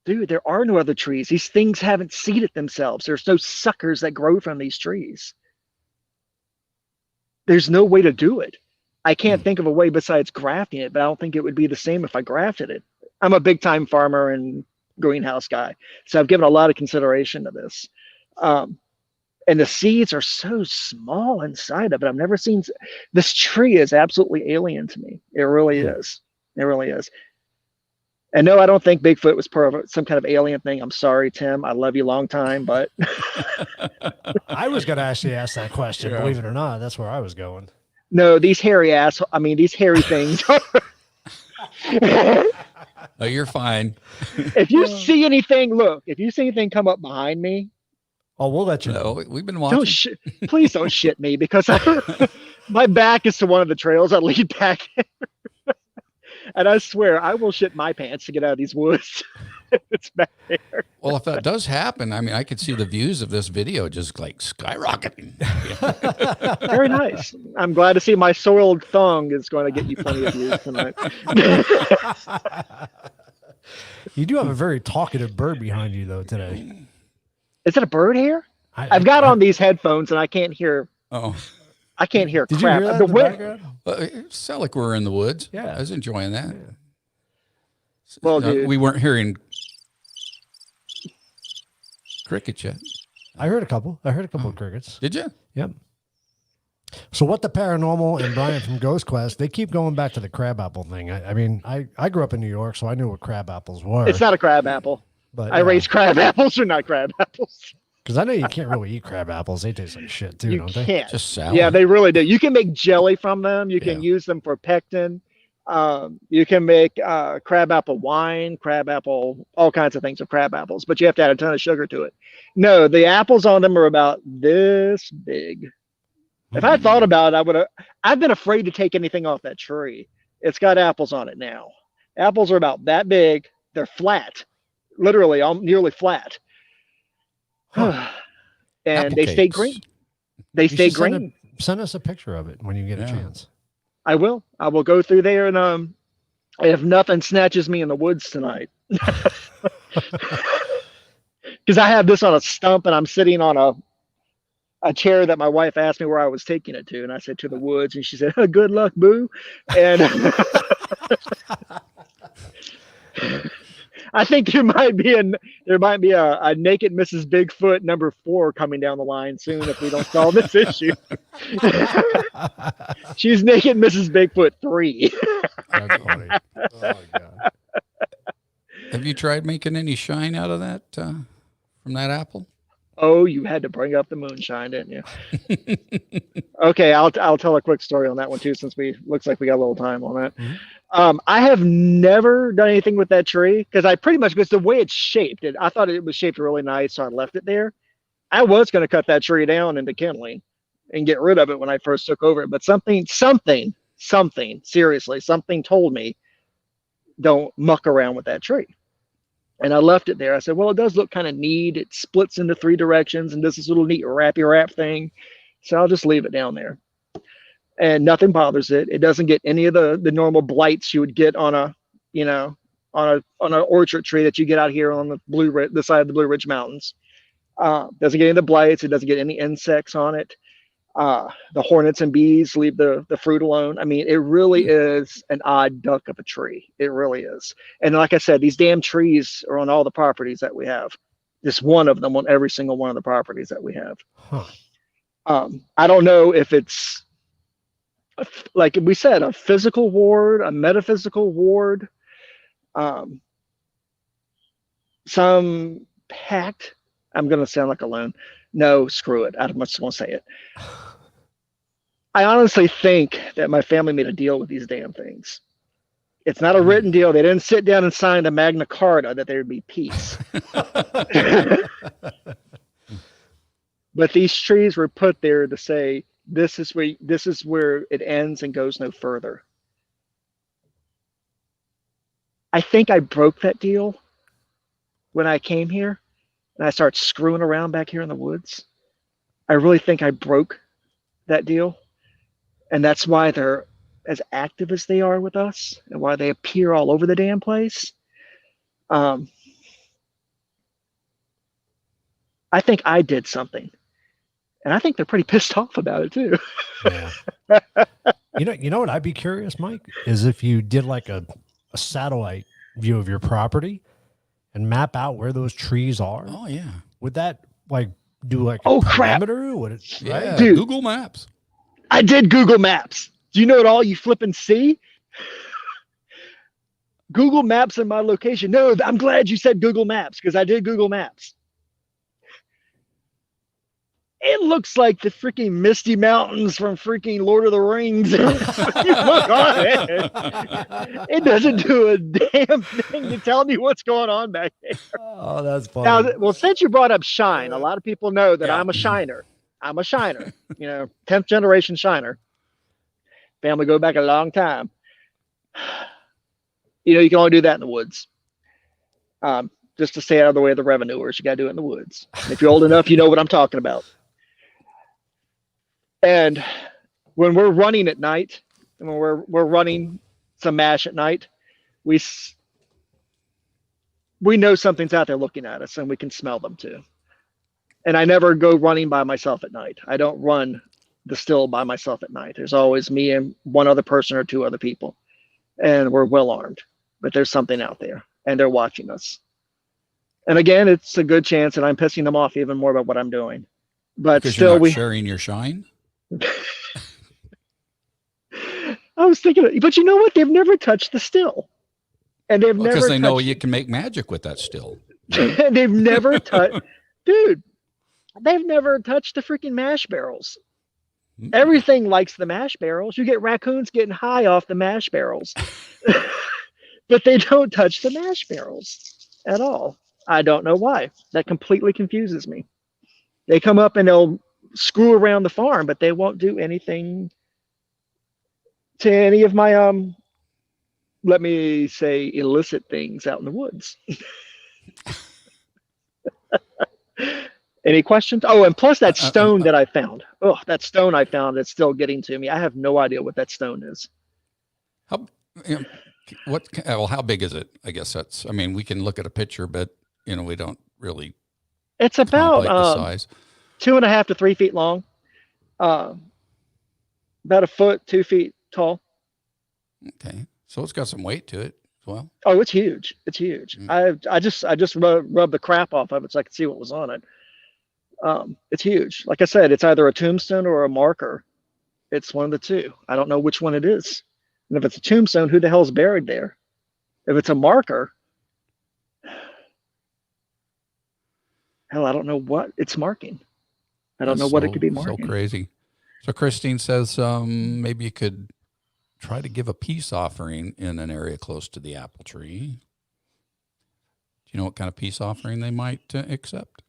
"Dude, there are no other trees. These things haven't seeded themselves. There's no suckers that grow from these trees. There's no way to do it. I can't think of a way besides grafting it, but I don't think it would be the same if I grafted it. I'm a big time farmer and greenhouse guy, so I've given a lot of consideration to this. And the seeds are so small inside of it. I've never seen this tree is absolutely alien to me. It really is. It really is. And no, I don't think Bigfoot was part of some kind of alien thing. I'm sorry, Tim. I love you long time, but I was going to actually ask that question. Yeah. Believe it or not, that's where I was going. no, these hairy these hairy things. Oh, you're fine. If you see anything come up behind me, Oh, we'll let you know. No, we've been watching. please don't shit me, because my back is to one of the trails I lead back. And I swear I will shit my pants to get out of these woods. It's back there. Well, if that does happen, I mean, I could see the views of this video just like skyrocketing. Very nice. I'm glad to see my soiled thong is going to get you plenty of views tonight. You do have a very talkative bird behind you, though, today. Is it a bird here? I've got on these headphones and I can't hear. Oh, I can't hear Did crap. you hear that The in the wind- background? it sounded like we were in the woods. Yeah. I was enjoying that. Well, dude. We weren't hearing crickets yet. I heard a couple. of crickets. Did you? Yep. So what the paranormal and Brian from Ghost Quest, they keep going back to the crabapple thing. I mean, I grew up in New York, so I knew what crab apples were. It's not a crab apple. But I raise crab apples. They're not crab apples. because I know you can't really eat crab apples. They taste like shit too, You don't they? can't. Just sour. Yeah, they really do. You can make jelly from them. You can use them for pectin. You can make crab apple wine, crab apple, all kinds of things with crab apples, but you have to add a ton of sugar to it. No, the apples on them are about this big. If I thought about it, I've been afraid to take anything off that tree. It's got apples on it now. Apples are about that big. They're flat, literally nearly flat. Huh. And Apple they stay cakes. green. They You stay should green. Send us a picture of it when you get a Yeah. chance. I will go through there, and if nothing snatches me in the woods tonight, because I have this on a stump and I'm sitting on a chair that my wife asked me where I was taking it to, and I said to the woods, and she said, oh, "Good luck, boo." And I think there might be a naked Mrs. Bigfoot number 4 coming down the line soon if we don't solve this issue. She's naked Mrs. Bigfoot 3. That's funny. Oh my god. Have you tried making any shine out of that from that apple? Oh, you had to bring up the moonshine, didn't you? Okay, I'll tell a quick story on that one too, since looks like we got a little time on that. Mm-hmm. I have never done anything with that tree because because the way it's shaped, I thought it was shaped really nice, so I left it there. I was going to cut that tree down into kindling and get rid of it when I first took over it, but something seriously, something told me don't muck around with that tree. And I left it there. I said, well, it does look kind of neat. It splits into 3 directions and does this little neat wrappy wrap thing. So I'll just leave it down there. and nothing bothers it. It doesn't get any of the normal blights you would get on a, you know, on an orchard tree that you get out here on the side of the Blue Ridge Mountains. Doesn't get any of the blights. It doesn't get any insects on it. The hornets and bees leave the fruit alone. I mean, it really is an odd duck of a tree. It really is. And like I said, these damn trees are on all the properties that we have. Just one of them on every single one of the properties that we have. I don't know if it's, like we said, a physical ward, a metaphysical ward, some pact. I'm going to sound like a loon. No, screw it. I'm just going to say it. I honestly think that my family made a deal with these damn things. It's not a written deal. They didn't sit down and sign the Magna Carta that there would be peace. But these trees were put there to say, this is where it ends and goes no further. I think I broke that deal when I came here and I started screwing around back here in the woods. I really think I broke that deal. And that's why they're as active as they are with us and why they appear all over the damn place. I think I did something. And I think they're pretty pissed off about it too. Yeah. You know what I'd be curious, Mike, is if you did like a satellite view of your property and map out where those trees are. Oh yeah. Would that like do like a parameter? Would it? Yeah, right? Dude. Google Maps. I did Google Maps. Do you know what all you flipping see? Google Maps in my location. No, I'm glad you said Google Maps because I did Google Maps. It looks like the freaking Misty Mountains from freaking Lord of the Rings. You look on it. It doesn't do a damn thing to tell me what's going on back there. Oh, that's funny. Now, well, since you brought up shine, a lot of people know that I'm a shiner. I'm a shiner, 10th generation shiner. Family go back a long time. You can only do that in the woods. Just to stay out of the way of the revenuers, you got to do it in the woods. And if you're old enough, you know what I'm talking about. And when we're running at night, and when we're running some mash at night, we know something's out there looking at us, and we can smell them too. And I never go running by myself at night. I don't run the still by myself at night. There's always me and one other person or two other people, and we're well armed. But there's something out there, and they're watching us. And again, it's a good chance that I'm pissing them off even more about what I'm doing. But Because still, you're not sharing your shine. I was thinking, but you know what? They've never touched the still, and they've never Because they know touched- you can make magic with that still. and they've never touched, dude. They've never touched the freaking mash barrels. Everything likes the mash barrels. You get raccoons getting high off the mash barrels, but they don't touch the mash barrels at all. I don't know why. That completely confuses me. They come up and they'll screw around the farm, but they won't do anything to any of my let me say illicit things out in the woods. Any questions? Oh, and plus that stone that I found. Oh, that stone I found that's still getting to me. I have no idea what that stone is. How big is it? I guess we can look at a picture, but we don't really. It's about the size. 2.5 to 3 feet long. About a foot, 2 feet tall. Okay. So it's got some weight to it as well. Oh, it's huge. It's huge. I just rubbed the crap off of it so I could see what was on it. It's huge. Like I said, it's either a tombstone or a marker. It's one of the two. I don't know which one it is. And if it's a tombstone, who the hell's buried there? If it's a marker, hell, I don't know what it's marking. I don't know what it could be marking. So crazy. So Christine says maybe you could try to give a peace offering in an area close to the apple tree. Do you know what kind of peace offering they might accept?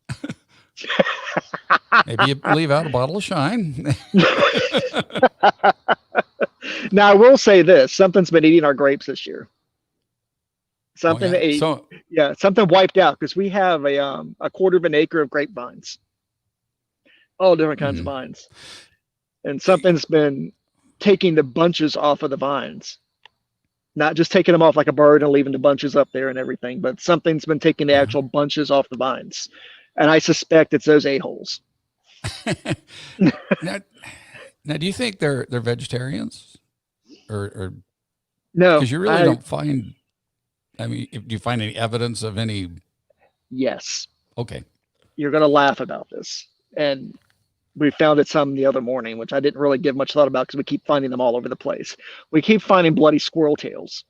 Maybe you leave out a bottle of shine. Now, I will say this. Something's been eating our grapes this year. Something ate. Something wiped out because we have a 1/4 of an acre of grapevines. All different kinds of vines. And something's been taking the bunches off of the vines. Not just taking them off like a bird and leaving the bunches up there and everything, but something's been taking the actual bunches off the vines. And I suspect it's those a-holes. now, do you think they're vegetarians, or no? Because you really don't find. I mean, do you find any evidence of any? Yes. Okay. You're gonna laugh about this, and we found it some the other morning, which I didn't really give much thought about because we keep finding them all over the place. We keep finding bloody squirrel tails.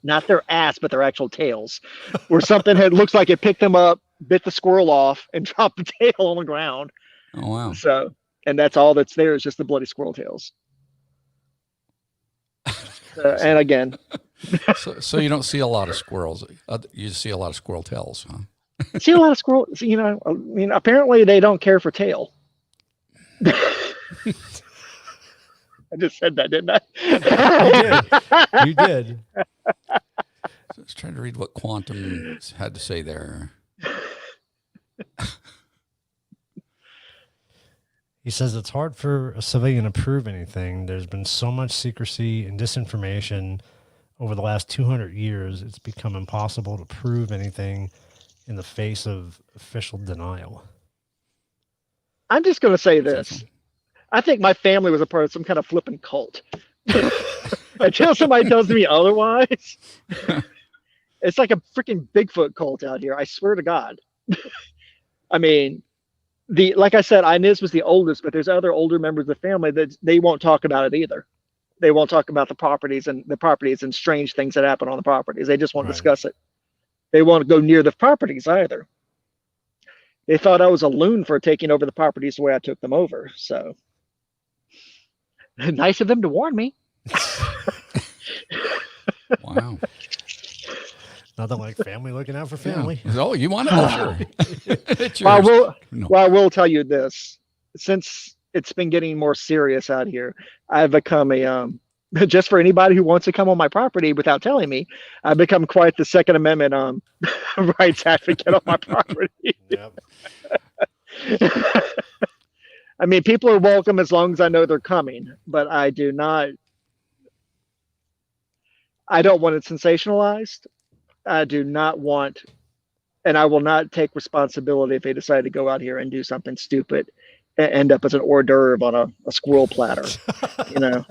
Not their ass, but their actual tails, where something looks like it picked them up, bit the squirrel off, and dropped the tail on the ground. Oh, wow. So, and that's all that's there is just the bloody squirrel tails. And again, so you don't see a lot of squirrels. You see a lot of squirrel tails, huh? see a lot of squirrels. You know, I mean, apparently they don't care for tail. I just said that, didn't I? You did. I was trying to read what Quantum had to say there. He says it's hard for a civilian to prove anything. There's been so much secrecy and disinformation over the last 200 years. It's become impossible to prove anything in the face of official denial. I'm just going to say this. I think my family was a part of some kind of flipping cult. Until somebody tells me otherwise. It's like a freaking Bigfoot cult out here. I swear to God. I mean, like I said, Inez was the oldest, but there's other older members of the family that they won't talk about it either. They won't talk about the properties and strange things that happen on the properties. They just won't discuss it. They won't go near the properties either. They thought I was a loon for taking over the properties the way I took them over. So nice of them to warn me. Wow. Nothing like family looking out for family. Yeah. Oh, you want it? Oh, sure. It's well, yours. I will tell you this. Since it's been getting more serious out here, I've become just for anybody who wants to come on my property without telling me, I've become quite the Second Amendment rights advocate on my property. Yep. I mean, people are welcome as long as I know they're coming, but I don't want it sensationalized. I do not want, and I will not take responsibility if they decide to go out here and do something stupid and end up as an hors d'oeuvre on a squirrel platter, you know.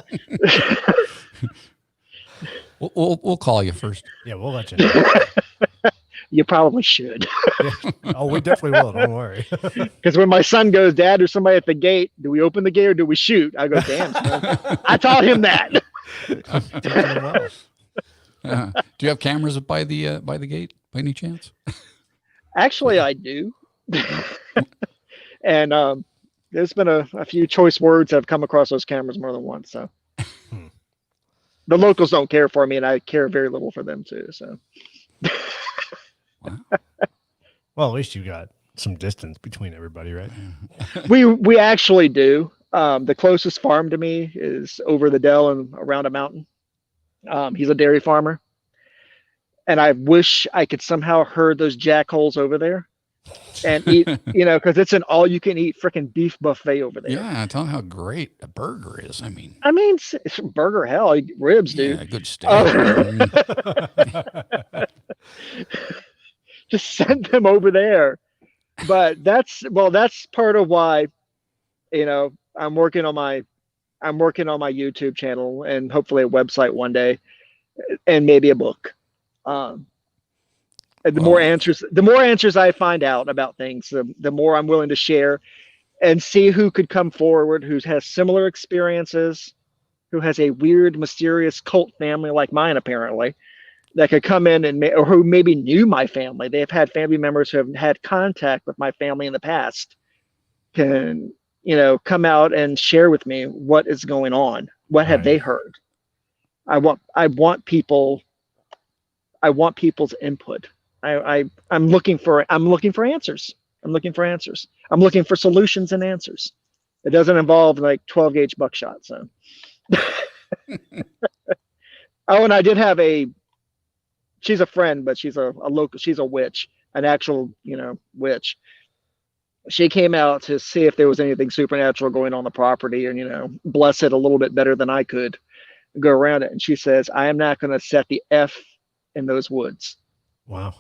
We'll call you first. Yeah, we'll let you know. You probably should. Yeah. Oh, we definitely will. Don't worry. Because when my son goes, Dad, there's somebody at the gate. Do we open the gate or do we shoot? I go, damn, son. I taught him that. Do you have cameras by the gate by any chance? Actually, I do. And there's been a few choice words that have come across those cameras more than once. So the locals don't care for me, and I care very little for them too. So. Wow. Well, at least you got some distance between everybody, right? We actually do. The closest farm to me is over the dell and around a mountain. He's a dairy farmer, and I wish I could somehow herd those jackholes over there and eat, because it's an all-you-can-eat freaking beef buffet over there. Yeah, tell them how great a burger is. I mean, it's burger hell, ribs, dude. Yeah, good steak. Just send them over there. But that's part of why, I'm working on my YouTube channel and hopefully a website one day, and maybe a book. And the more answers I find out about things, the more I'm willing to share and see who could come forward, who has similar experiences, who has a weird, mysterious cult family like mine, apparently, that could come in or who maybe knew my family. They have had family members who have had contact with my family in the past, can, come out and share with me what is going on. What have they heard? I want people's input. I'm looking for answers. I'm looking for answers. I'm looking for solutions and answers. It doesn't involve like 12 gauge buckshot. So, oh, and I did have she's a friend, but she's a local, she's a witch, an actual, witch. She came out to see if there was anything supernatural going on the property and, bless it a little bit better than I could go around it. And she says, I am not going to set the F in those woods. Wow.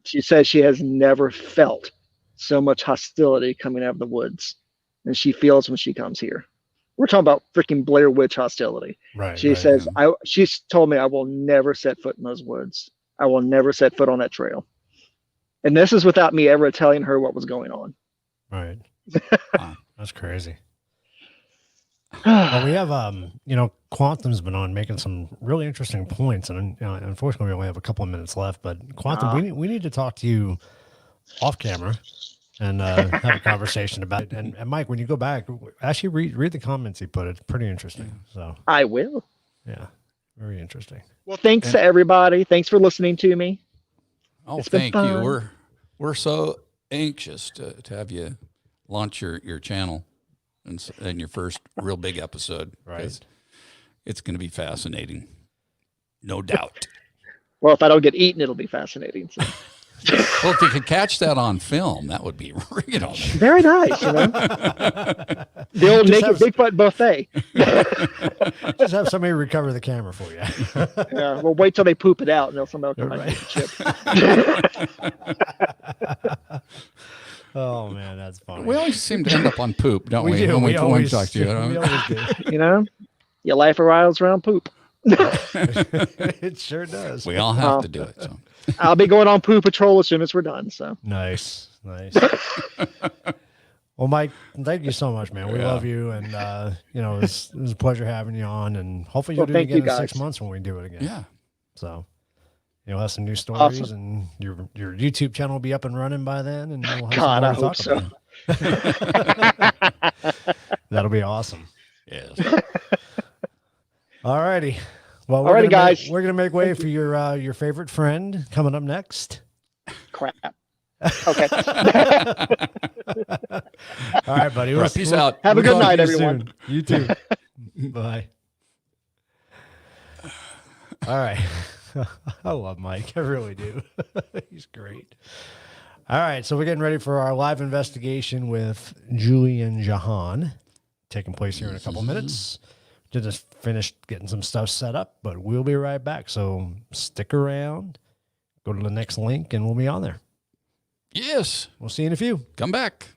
She says she has never felt so much hostility coming out of the woods and she feels when she comes here. We're talking about freaking Blair Witch hostility. Right. She says, she's told me I will never set foot in those woods. I will never set foot on that trail. And this is without me ever telling her what was going on. Right. Wow, that's crazy. Well, we have, Quantum's been on making some really interesting points, and unfortunately, we only have a couple of minutes left. But Quantum, we need to talk to you off camera and have a conversation about it. And Mike, when you go back, actually read the comments he put. It's pretty interesting. So I will. Yeah, very interesting. Well, thanks to everybody. Thanks for listening to me. Oh, thank you. We're so anxious to have you launch your channel and your first real big episode. Right. It's going to be fascinating. No doubt. Well, if I don't get eaten, it'll be fascinating. So. Well, if you could catch that on film, that would be, very nice. The old naked Bigfoot buffet. Just have somebody recover the camera for you. Yeah, well, wait till they poop it out, and they'll somehow come back and chip. Oh man, that's funny. We always seem to end up on poop, don't we? Do. When we always talk to you. We always do. Your life revolves around poop. It sure does. We all have to do it. So. I'll be going on poo patrol as soon as we're done. So nice. Well, Mike, thank you so much, man. We love you, and it was a pleasure having you on, and hopefully you'll do it again in 6 months when we do it again. Yeah. So you'll have some new stories, and your YouTube channel will be up and running by then, and we'll have some more to talk about. That'll be awesome. Yes. All righty. Well, guys. We're gonna make way for your favorite friend coming up next. Crap. Okay. All right, buddy. Peace out. Have a good night, everyone. Soon. You too. Bye. All right. I love Mike. I really do. He's great. All right. So we're getting ready for our live investigation with Julian Jahan, taking place here in a couple minutes. Just finished getting some stuff set up, but we'll be right back. So stick around, go to the next link, and we'll be on there. Yes. We'll see you in a few. Come back.